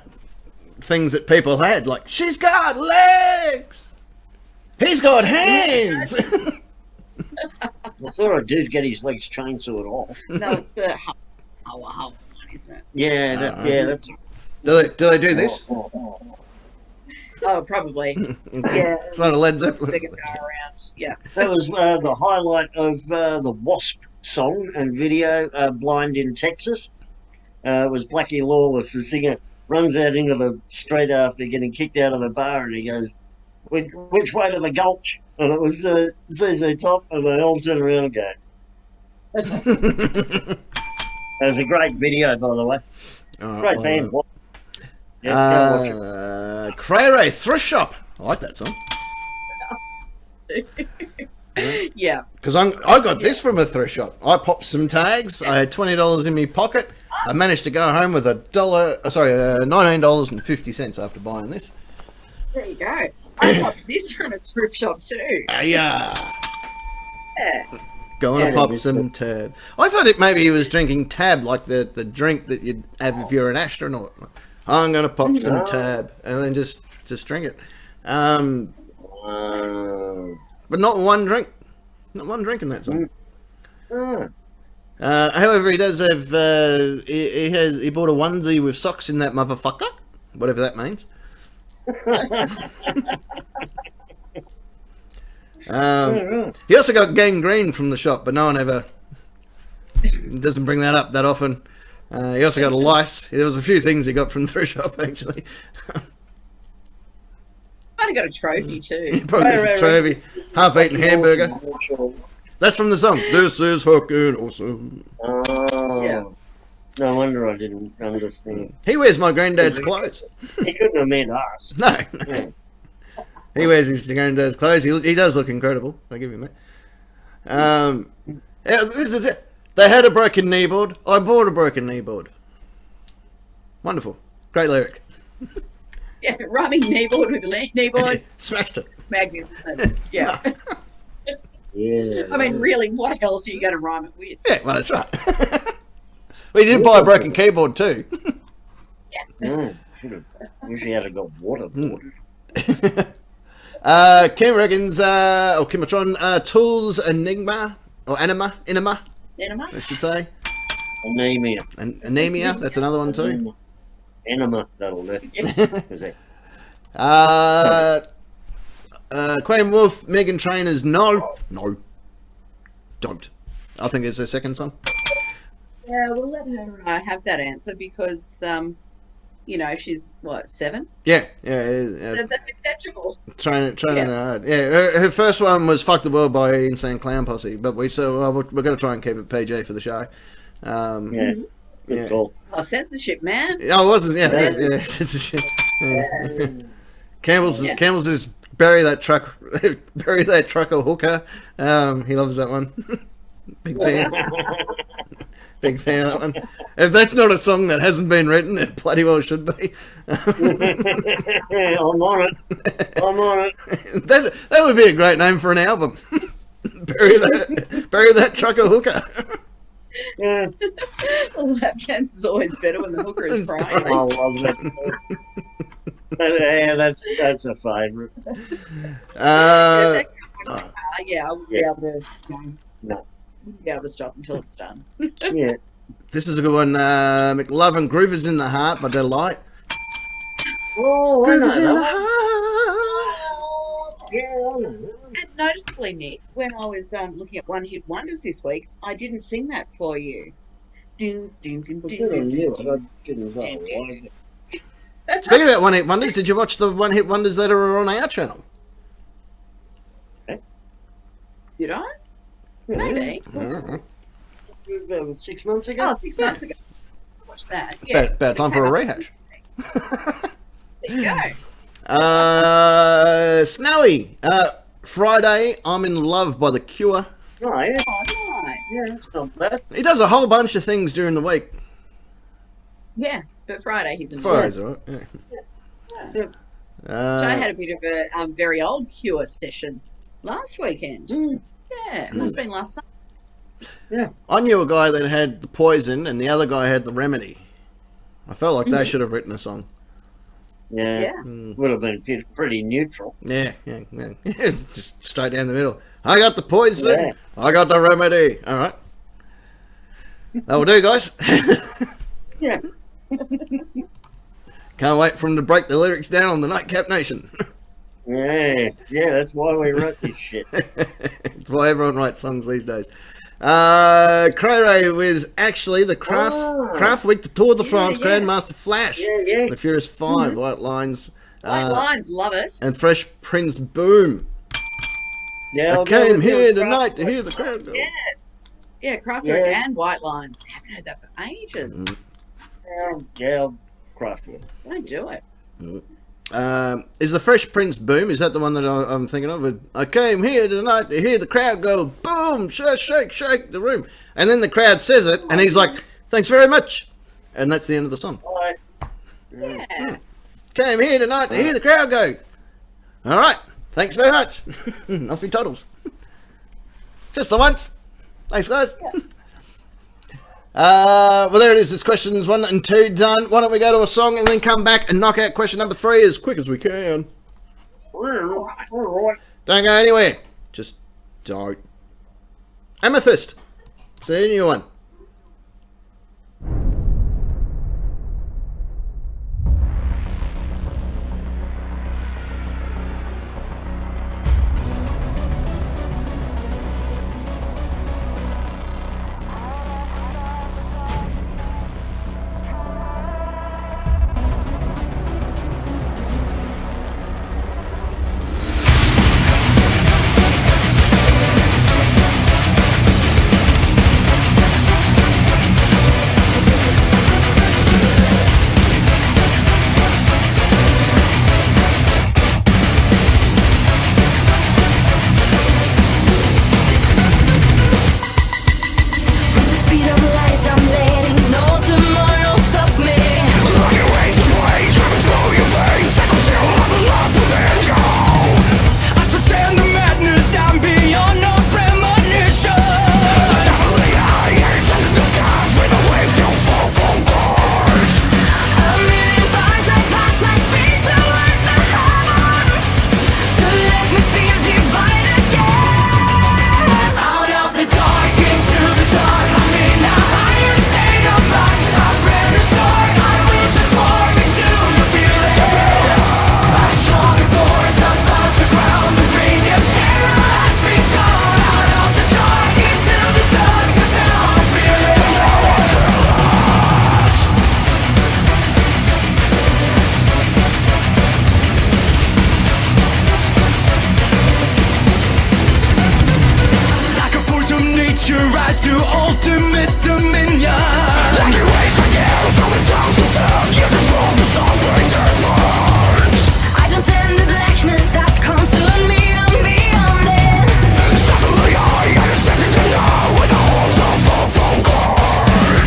things that people had, like she's got legs, he's got hands.
I thought I did get his legs chainsawed off.
No, it's the how one, isn't it?
Yeah, that's.
do they do this?
Oh, probably.
Yeah, it's not a Led Zeppelin.
Stick a guy around. Yeah.
That was the highlight of the Wasp song and video, Blind in Texas. It was Blackie Lawless, the singer, runs out into the street after getting kicked out of the bar and he goes, which way to the gulch? And it was ZZ Top, and they all turn around and go. It was a great video, by the way. Great band. Yeah, go watch it.
Cray Ray Thrift Shop. I like that song.
Yeah.
Because I got this from a thrift shop. I popped some tags. I had $20 in my pocket. I managed to go home with $19.50 after buying this.
There you go. I got this from a thrift shop too.
Yeah.
Yeah.
Going to pop some tab. I thought maybe he was drinking tab, like the drink that you'd have if you're an astronaut. I'm going to pop some tab and then just drink it. But not one drink. Not one drink in that song. However, he does have. He bought a onesie with socks in that motherfucker, whatever that means. He also got gangrene from the shop, but no one ever doesn't bring that up that often. He also got a lice. There was a few things he got from the thrift shop actually.
Might have got a trophy too.
Probably just a trophy, half-eaten hamburger. That's from the song. This is fucking awesome.
Yeah.
No wonder I didn't understand.
He wears my granddad's clothes.
He couldn't have meant us.
No.
Yeah.
He wears his granddad's clothes. He does look incredible. I'll give him that. This is it. They had a broken kneeboard. I bought a broken kneeboard. Wonderful. Great lyric.
Yeah, rhyming kneeboard with a kneeboard.
Smashed it.
Magnificent. Yeah.
Yeah.
I mean, really, what else are you going to rhyme it with?
Yeah, well, that's right. Well, you did buy a broken keyboard too.
Should have. Wish he had got waterboarded.
Kim reckons, or Kimatron, Tools Enigma, or Anima,
Enema?
I should say.
Anemia.
Anemia, that's another one too.
Enema, that'll do.
Queen Wolf, Megan Trainor's No, don't. I think it's her second song.
Yeah, we'll let her have that answer because, you know, she's, what, 7?
Yeah.
That's acceptable.
Trying hard. Yeah, her first one was "Fuck the World" by Insane Clown Posse, but we're going to try and keep it PG for the show.
Yeah. Good call.
Oh, censorship, man.
Oh, it wasn't. Yeah. Campbell's just bury that truck or hooker. He loves that one. Big fan. Big fan of that one. If that's not a song that hasn't been written, it bloody well should be.
I'm on it. I'm on it.
That would be a great name for an album. bury that trucker hooker.
Yeah,
Well, lap dance is always better when the hooker is
I
crying.
love that. Yeah, that's a favourite.
Uh,
Yeah, I wouldn't be able to.
No.
Wouldn't be able to stop until it's done.
Yeah.
this is a good one. McLovin, Groove is in the Heart by Delight.
Oh, I
Groove
know
is in
that
the
one.
Heart.
Yeah, I know that.
And noticeably, Nick, when I was looking at One Hit Wonders this week, I didn't sing that for you. Ding, ding, ding,
Well,
ding,
good on
ding,
you.
ding.
I didn't know why.
Speaking about One Hit Wonders, did you watch the One Hit Wonders that are on our channel?
Did I?
Yeah.
Maybe.
Mhm.
6 months ago?
Oh, 6 months ago. I watched that. Yeah.
About time for a rehash.
There you go.
Snowy. Friday, I'm in Love by The Cure.
Oh, yeah.
Oh, nice.
Yeah, that's not bad.
He does a whole bunch of things during the week.
Yeah, but Friday he's in
Friday's alright. Yeah.
Yeah.
So I
Uh,
had a bit of a very old Cure session last weekend.
Mm.
Yeah, it must have been last Sunday.
I knew a guy that had the Poison, and the other guy had the Remedy. I felt like they should have written a song.
Yeah.
Yeah.
Mm.
Would have been pretty neutral.
Yeah. Just straight down the middle. I got the Poison.
Yeah.
I got the Remedy. All right. That will do, guys.
Yeah.
Can't wait for him to break the lyrics down on the Nightcap Nation.
Yeah. Yeah, that's why we wrote this shit.
That's why everyone writes songs these days. Cray was actually the Craft Week, the Tour de France
yeah.
Grandmaster Flash.
Yeah.
The Furious 5, White Lines,
White Lines, love it.
and Fresh Prince Boom.
Yeah,
I
I'll go
came
with you.
here tonight to hear the crowd go.
Yeah, Kraftwerk
Yeah.
and White Lines. I haven't heard that for ages.
Yeah, I'll craft it.
Don't do it.
Is the Fresh Prince Boom, is that the one that I'm thinking of? I came here tonight to hear the crowd go boom, shake, shake the room. And then the crowd says it, and he's like, thanks very much. And that's the end of the song.
Bye.
Yeah.
Came here tonight to hear the crowd go. All right, thanks very much. Off he toddles. Just the once. Thanks, guys. Well, there it is. It's questions 1 and 2 done. Why don't we go to a song and then come back and knock out question number 3 as quick as we can.
All right.
Don't go anywhere. Just don't. Amethyst. See a new one.
to ultimate dominion. Like you raise again, something down to sound. You just want the song breaking front.
I don't stand the blackness that consumed me and beyond it.
Suddenly I accepted the now with the horns of a phone call.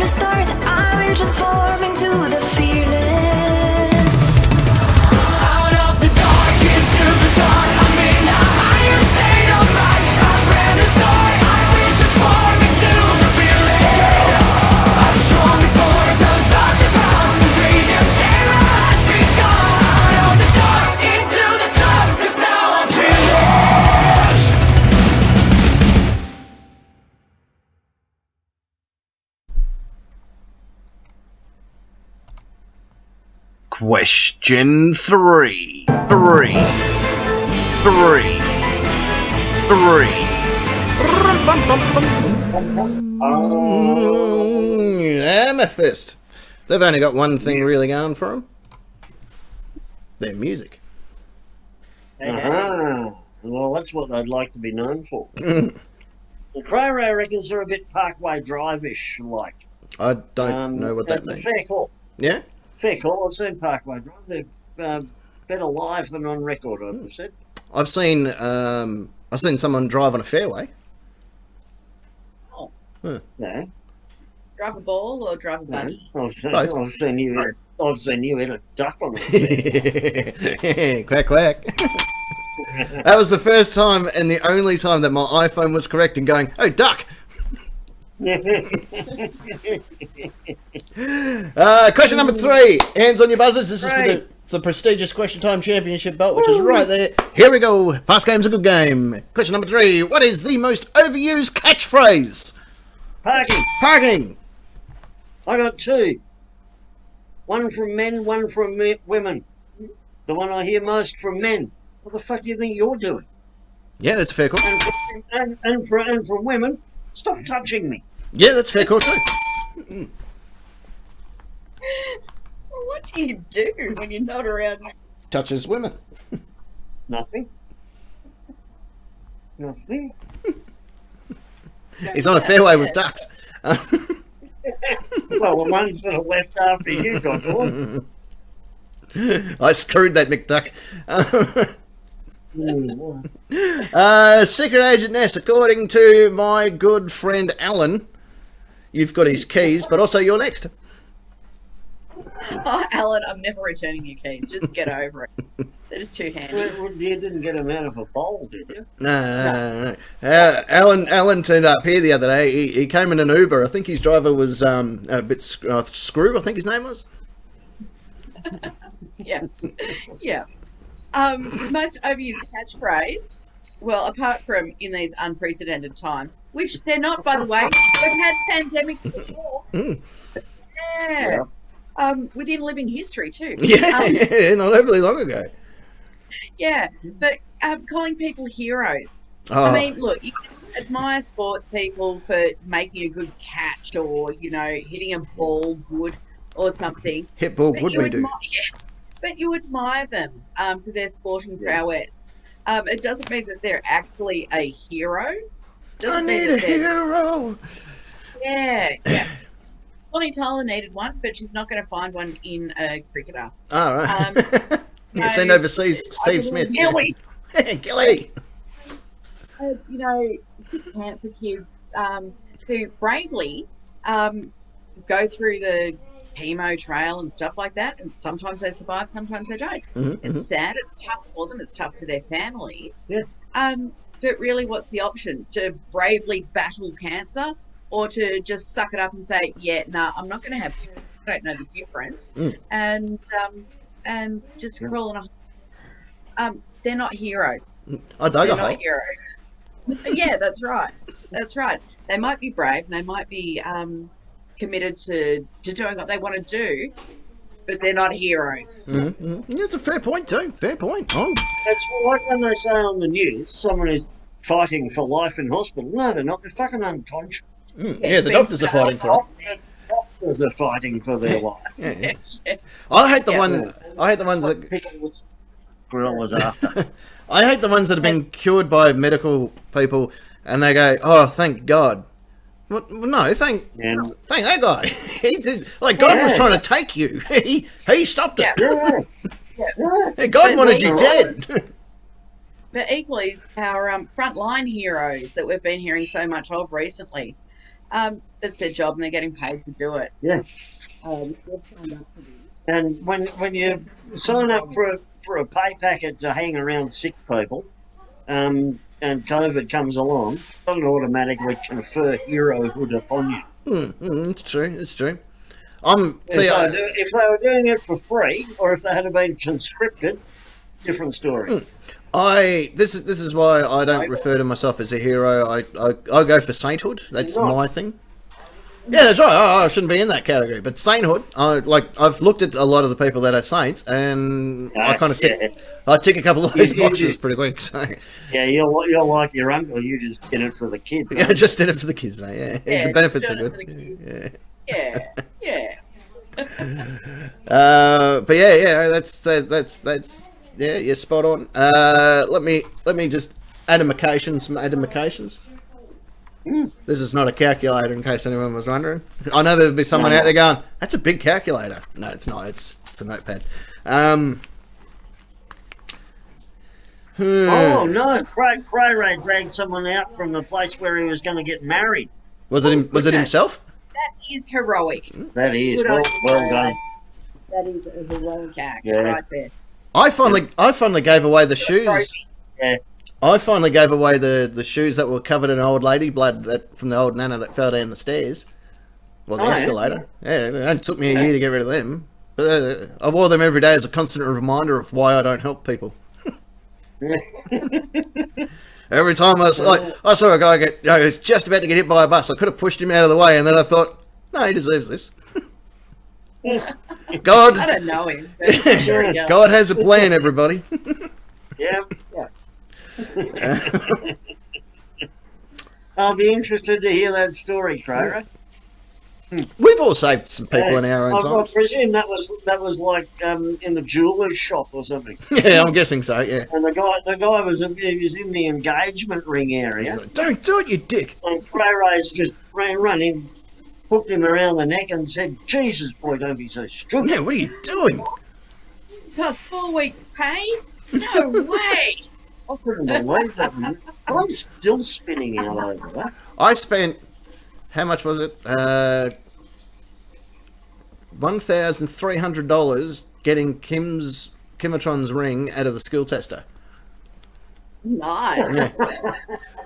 the start, I will transform into the fearless. Out of the dark into the sun, I'm in a higher state of mind. I'm ready to start, I will transform into the fearless. A strong force above the ground, the radiant terror has begun. Out of the dark into the sun, 'cause now I'm fearless.
Question 3. 3.
Amethyst. They've only got one thing really going for them. Their music.
Well, that's what they'd like to be known for. The Crowray records are a bit Parkway Drive-ish like.
I don't know what that
it's
means.
a fair call.
Yeah?
Fair call. I've seen Parkway Drive. They're better live than on record, I've said.
I've seen someone drive on a fairway.
Oh,
No.
drive a ball or drive a buggy?
I've
Both.
seen you hit a duck on it.
Quack, quack. That was the first time and the only time that my iPhone was correct in going, oh, duck. Question number 3. Hands on your buzzers. This is for the prestigious Question Time Championship belt, which is right there. Here we go. Fast game's a good game. Question number 3. What is the most overused catchphrase?
Parking.
Parking.
I got 2. One from men, one from women. The one I hear most from men. What the fuck do you think you're doing?
Yeah, that's a fair call.
And from women, stop touching me.
Yeah, that's a fair call too.
Well, what do you do when you're not around?
Touches women.
Nothing. Nothing.
He's on a fairway with ducks.
Well, the ones that are left after you got on.
I screwed that McDuck. Secret Agent Ness, according to my good friend Alan, you've got his keys, but also you're next.
Oh, Alan, I'm never returning your keys. Just get over it. They're just too handy.
You didn't get him out of a bowl, did you?
No. Alan turned up here the other day. He came in an Uber. I think his driver was a bit Screw, I think his name was.
Yeah. Most overused catchphrase, well, apart from in these unprecedented times, which they're not, by the way, we've had pandemics before. Yeah. Within living history too.
Yeah, not overly long ago.
Yeah, but calling people heroes.
Oh.
I mean, look, you can admire sports people for making a good catch or, hitting a ball good or something.
Hit ball good we do.
But you admire them for their sporting prowess. It doesn't mean that they're actually a hero.
I need a hero.
Yeah. Bonnie Tyler needed one, but she's not going to find one in a cricketer.
All right. Send overseas Steve Smith.
Gilly.
Gilly.
Cancer kids who bravely go through the chemo trail and stuff like that, and sometimes they survive, sometimes they don't. It's sad, it's tough for them, it's tough for their families. But really, what's the option? To bravely battle cancer, or to just suck it up and say, I'm not going to have chemo. I don't know the difference, and just crawl in a. They're not heroes.
I dug
They're
a hole.
not heroes. Yeah, that's right. That's right. They might be brave, and they might be committed to doing what they want to do, but they're not heroes.
Yeah, it's a fair point too. Fair point. Oh.
It's like when they say on the news, someone is fighting for life in hospital. No, they're not. They're fucking unconscious.
Yeah, the doctors are fighting for it.
Doctors are fighting for their life.
Yeah. I hate the ones that
Gorillas after.
I hate the ones that have been cured by medical people, and they go, "Oh, thank God." Well, no, thank that guy. He did. Like God was trying to take you. He stopped it. Hey, God wanted you dead.
But equally, our frontline heroes that we've been hearing so much of recently, That's their job, and they're getting paid to do it.
Yeah.
They've signed up for this.
And when you sign up for a pay packet to hang around sick people, and COVID comes along, it doesn't automatically confer herohood upon you.
It's true. It's true.
If they were doing it for free, or if they had been conscripted, different story.
This is why I don't refer to myself as a hero. I go for sainthood. That's my thing. Yeah, that's right. I shouldn't be in that category. But sainthood, I've looked at a lot of the people that are saints, and I kind of tick a couple of those boxes pretty quick. So.
Yeah, you're like your uncle. You just did it for the kids.
Yeah, I just did it for the kids, mate. Yeah, the benefits are good.
Yeah.
But yeah, that's you're spot on. Let me just some adamications. This is not a calculator, in case anyone was wondering. I know there'd be someone out there going, "That's a big calculator." No, it's not. It's a notepad.
Oh no! Cray Ray dragged someone out from the place where he was going to get married.
Was it himself?
That is heroic.
That is
Good
well
on you.
done.
That is a heroic act
Yeah.
right there.
I finally gave away the shoes.
Yeah.
I finally gave away the shoes that were covered in old lady blood from the old nana that fell down the stairs. Well, the escalator. Yeah, it took me a year to get rid of them. But I wore them every day as a constant reminder of why I don't help people. Every time I saw a guy he was just about to get hit by a bus. I could have pushed him out of the way, and then I thought, no, he deserves this. God,
I don't know him, but I'm sure he does.
God has a plan, everybody.
Yeah. I'll be interested to hear that story, Clara.
We've all saved some people in our own
I
times.
presume that was like in the jeweller's shop or something.
Yeah, I'm guessing so. Yeah.
And the guy was in the engagement ring area.
Don't do it, you dick.
And Cray Ray's just ran him, hooked him around the neck, and said, "Jesus, boy, don't be so stupid."
Yeah, what are you doing?
Plus 4 weeks' pay? No way!
I couldn't believe that. I'm still spinning out over that.
I spent, how much was it? $1,300 getting Kimatron's ring out of the school tester.
Nice.
Yeah.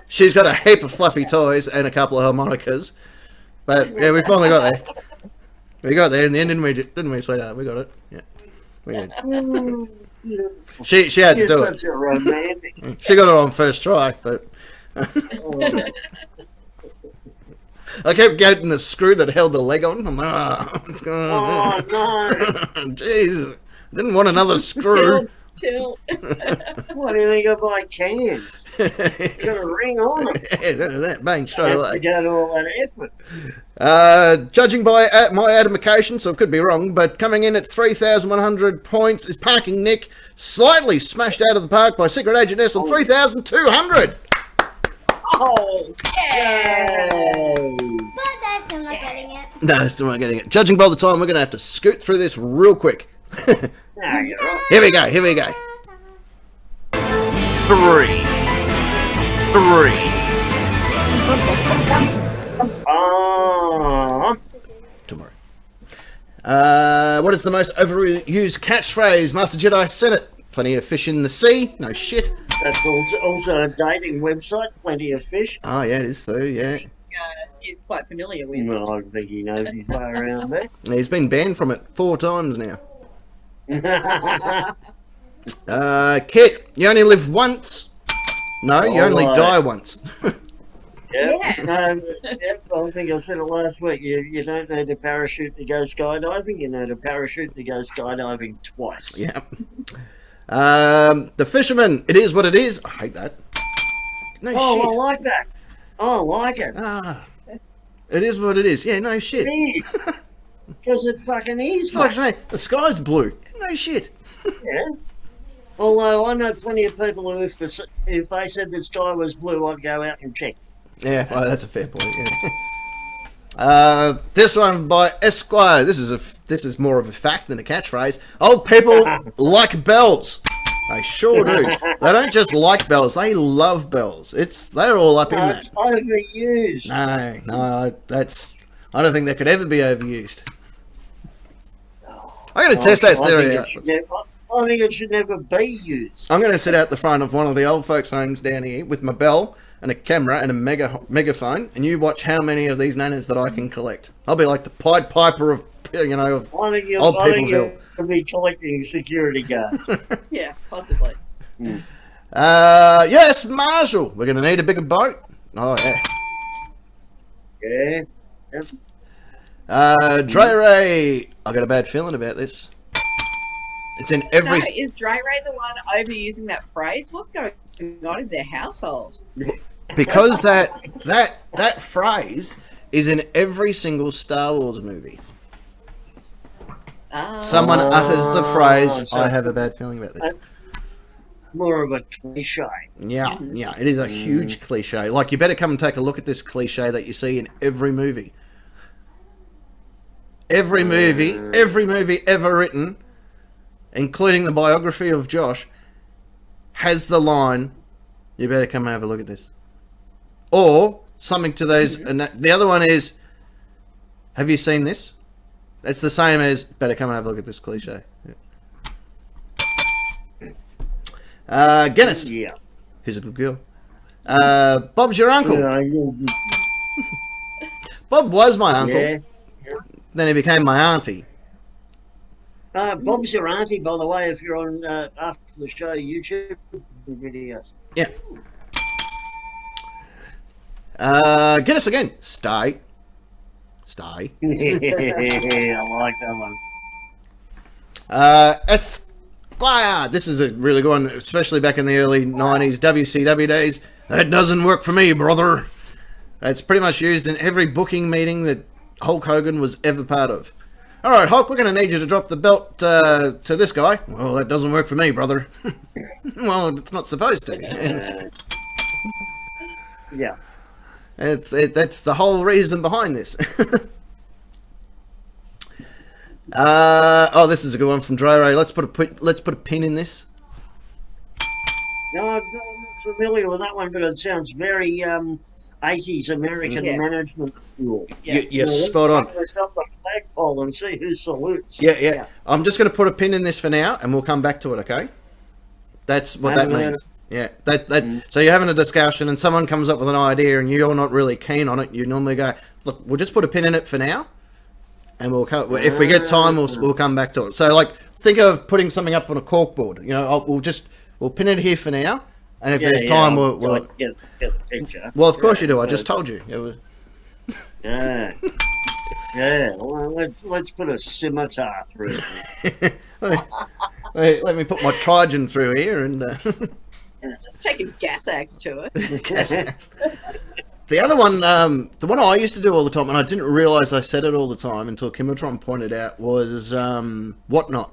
She's got a heap of fluffy toys and a couple of harmonicas. But yeah, we finally got there. We got there in the end, didn't we, sweetheart? We got it. Yeah. We did. She had to
You're
do
such a romantic.
it. She got it on first try, but I kept getting the screw that held the leg on. I'm like, what's going on?
Oh no!
Jeez, didn't want another screw.
Chill.
What do you think of my cans? Got a ring on them.
Yeah, that bang straight
To
away.
go to all that effort.
Judging by my adamication, so it could be wrong, but coming in at 3,100 points is Parking Nick, slightly smashed out of the park by Secret Agent S on 3,200.
Oh, yeah!
But they're still not getting it.
No, still not getting it. Judging by the time, we're going to have to scoot through this real quick.
No, you're right.
Here we go.
3.
Tomorrow. What is the most overused catchphrase? Master Jedi said it. Plenty of fish in the sea. No shit.
That's also a dating website. Plenty of fish.
Oh, yeah, it is too, yeah.
Is quite familiar with.
Well, I think he knows his way around there.
He's been banned from it 4 times now. Kit, you only live once. No, you only die once.
Yeah. I think I said it last week. You don't need a parachute to go skydiving. You need a parachute to go skydiving twice.
Yeah. The fisherman, it is what it is. I hate that. No
I
shit.
like that. I like it.
It is what it is. Yeah, no shit.
It is. Because it fucking is.
It's like saying the sky's blue. No shit.
Yeah. Although I know plenty of people who, if they said the sky was blue, I'd go out and check.
Yeah, well, that's a fair point. Yeah. This one by Esquire. This is more of a fact than a catchphrase. Old people like bells. They sure do. They don't just like bells; they love bells. They're all up in
No,
that.
it's overused.
No, I don't think that could ever be overused. I'm going to test that theory out.
I think it should never be used.
I'm going to sit out the front of one of the old folks' homes down here with my bell and a camera and a megaphone, and you watch how many of these nanas that I can collect. I'll be like the Pied Piper of
I think
old
you'll
Peopleville.
be collecting security guards.
Yeah, possibly.
Yes, Marshall. We're going to need a bigger boat. Oh yeah.
Yeah.
Dre Ray. I got a bad feeling about this. It's in every.
No, is Dre Ray the one overusing that phrase? What's going on in their household?
Because that phrase is in every single Star Wars movie. Someone utters the phrase,
so-
I have a bad feeling about this.
More of a cliche.
Yeah, it is a huge cliche. Like, you better come and take a look at this cliche that you see in every movie. Every movie ever written, including the biography of Josh, has the line, you better come and have a look at this. Or something to those. And the other one is, have you seen this? It's the same as, better come and have a look at this cliche. Guinness,
Yeah.
who's a good girl. Bob's your uncle. Bob was my uncle.
Yeah.
Then he became my auntie.
Bob's your auntie, by the way, if you're on after the show YouTube videos.
Yeah. Guinness again. Stay.
I like that one.
Esquire. This is a really good one, especially back in the early 90s WCW days. That doesn't work for me, brother. It's pretty much used in every booking meeting that Hulk Hogan was ever part of. All right, Hulk, we're going to need you to drop the belt to this guy. Well, that doesn't work for me, brother. Well, it's not supposed to.
Yeah.
That's the whole reason behind this. This is a good one from Dre Ray. Let's put a pin in this.
No, I'm not familiar with that one, but it sounds very 80s American management school.
Yeah.
You're spot on.
Put myself a flagpole and see who salutes.
Yeah. I'm just going to put a pin in this for now, and we'll come back to it. Okay? That's what that means. Yeah. So you're having a discussion, and someone comes up with an idea, and you're not really keen on it. You normally go, "Look, we'll just put a pin in it for now, and we'll come. If we get time, we'll come back to it." So, like, think of putting something up on a corkboard. You know, we'll pin it here for now, and if there's time, we'll
get the picture.
Well, of course you do. I just told you. It was...
Yeah. Yeah. Well, let's put a scimitar through it.
Let me put my Trojan through here and.
Let's take a gas axe to it.
The other one, the one I used to do all the time, and I didn't realise I said it all the time until Kimatron pointed out, was whatnot.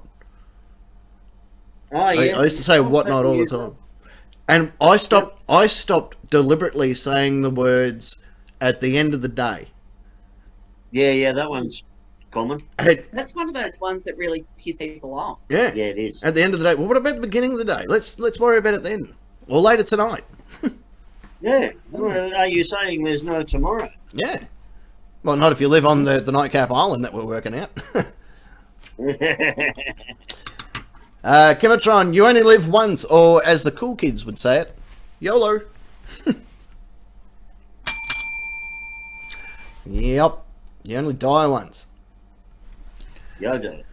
Oh, yeah.
I used to say whatnot all the time, and I stopped deliberately saying the words at the end of the day.
Yeah, that one's common.
That's one of those ones that really piss people off.
Yeah,
it is.
At the end of the day. Well, what about the beginning of the day? Let's worry about it then, or later tonight.
Yeah. Well, are you saying there's no tomorrow?
Yeah. Well, not if you live on the Nightcap Island that we're working out. Kimatron, you only live once, or as the cool kids would say it, YOLO. Yep. You only die once.
Yodo.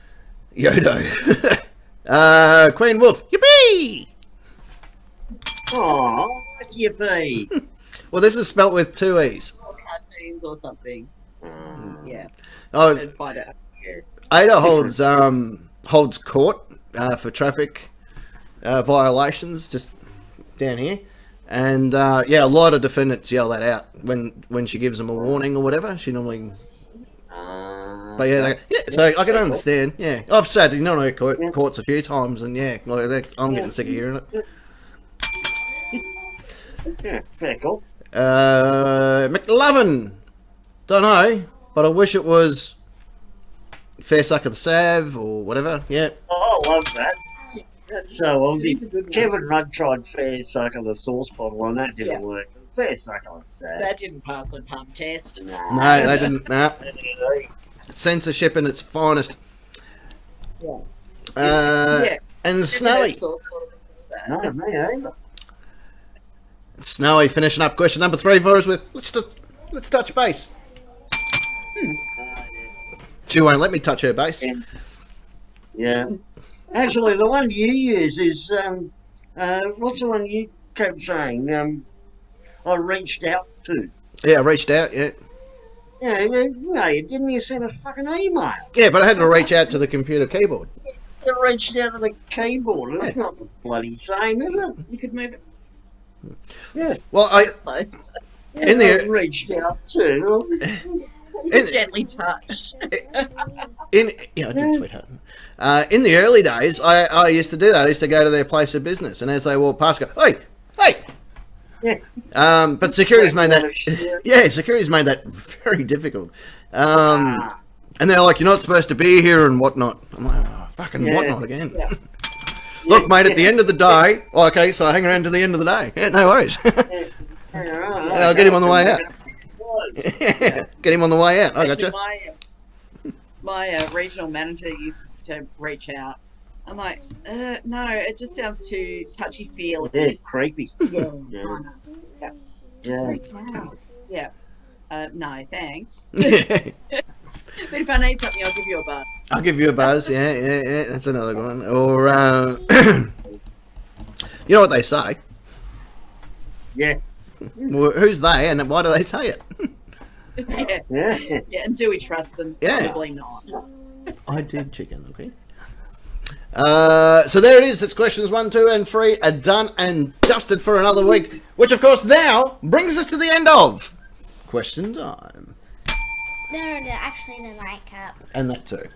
Queen Wolf, yippee!
Oh, yippee.
Well, this is spelt with 2 E's.
Or cartoons or something. Yeah.
Oh,
And find out.
Ada holds court for traffic violations just down here, and a lot of defendants yell that out when she gives them a warning or whatever. She normally, but so I can understand. Yeah, I've sat in on her courts a few times, and I'm getting sick of hearing it.
Yeah, fair call.
McLovin, don't know, but I wish it was Fair Suck of the Sav or whatever. Yeah.
Oh, I love that. So Aussie. Kevin Rudd tried fair suck of the sauce bottle, and that didn't work. Fair suck of that.
That didn't pass the pump test.
No, they didn't. Nah. Censorship in its finest.
Yeah.
And Snowy.
No, me either.
Snowy finishing up question number 3 for us with let's touch base. She won't let me touch her base.
Yeah. Actually, the one you use is what's the one you kept saying? I reached out to.
Yeah, I reached out. Yeah.
Yeah, no, you didn't. You send a fucking email.
Yeah, but I had to reach out to the computer keyboard.
You reached out to the keyboard. That's not the bloody same, is it?
You could move it
Yeah.
Well, I
close.
in the
reached out to.
Gently touch.
I did, sweetheart. In the early days, I used to do that. I used to go to their place of business, and as they walk past, go, hey.
Yeah.
But security's made that. Yeah, security's made that very difficult. And they're like, you're not supposed to be here and whatnot. I'm like, oh, fucking whatnot again.
Yeah.
Look, mate, at the end of the day, okay, so I hang around to the end of the day. Yeah, no worries. I'll get him on the way out. Get him on the way out. I gotcha.
My regional manager used to reach out. I'm like, no, it just sounds too touchy-feely.
Yeah, creepy.
Yeah.
Yeah.
Yeah. No, thanks. But if I need something, I'll give you a buzz.
I'll give you a buzz. Yeah. That's another one. Or, you know what they say?
Yeah.
Well, who's they, and why do they say it?
Yeah, and do we trust them?
Yeah.
Probably not.
I did, chicken. Okay. So there it is. It's questions 1, 2, and 3 are done and dusted for another week, which of course now brings us to the end of question time.
No, actually the nightcap.
And that too.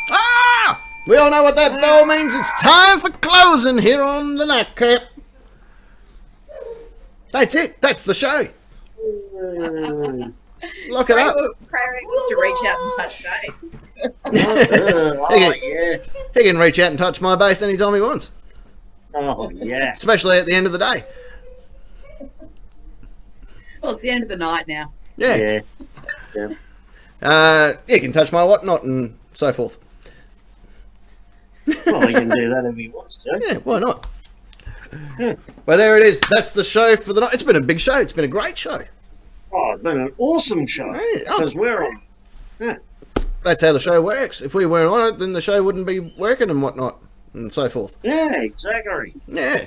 Ah! We all know what that bell means. It's time for closing here on the nightcap. That's it. That's the show. Lock it up.
Prayer was to reach out and touch base.
He can reach out and touch my base anytime he wants.
Oh, yeah.
Especially at the end of the day.
Well, it's the end of the night now.
Yeah. He can touch my whatnot and so forth.
Well, he can do that if he wants to.
Yeah, why not? Well, there it is. That's the show for the night. It's been a big show. It's been a great show.
Oh, it's been an awesome show. Because we're on. Yeah.
That's how the show works. If we weren't on it, then the show wouldn't be working and whatnot and so forth.
Yeah, exactly.
Yeah.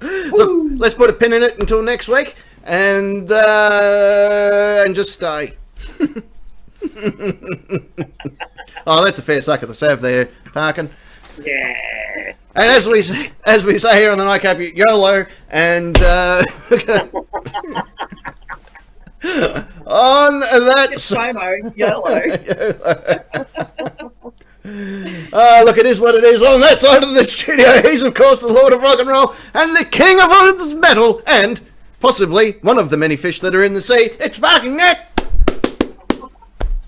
Look, let's put a pin in it until next week and just stay. Oh, that's a fair suck at the Sav there, Parkin.
Yeah.
And as we say here on the nightcap, YOLO, and on that
FOMO, YOLO.
Look, it is what it is. On that side of the studio, he's of course the Lord of Rock and Roll and the King of all this metal, and possibly one of the many fish that are in the sea. It's Barking Neck.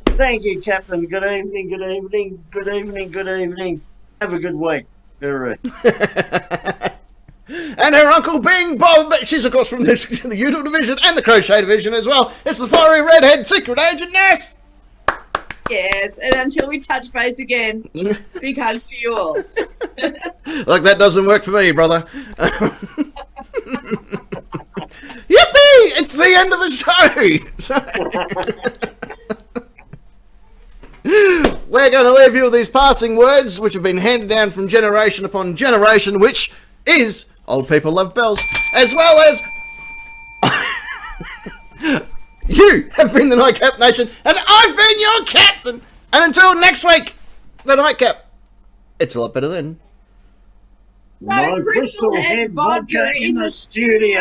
Thank you, Captain. Good evening, good evening, good evening, good evening. Have a good week. All right.
And her uncle being Bob, she's of course from the Udall division and the Crochet division as well. It's the fiery redhead secret agent Ness.
Yes, and until we touch base again, big hugs to you all.
Look, that doesn't work for me, brother. Yippee! It's the end of the show. We're going to leave you with these passing words, which have been handed down from generation upon generation, which is old people love bells, as well as you have been the Nightcap Nation, and I've been your captain. And until next week, the Nightcap. It's a lot better then.
No Crystal Head vodka in the studio.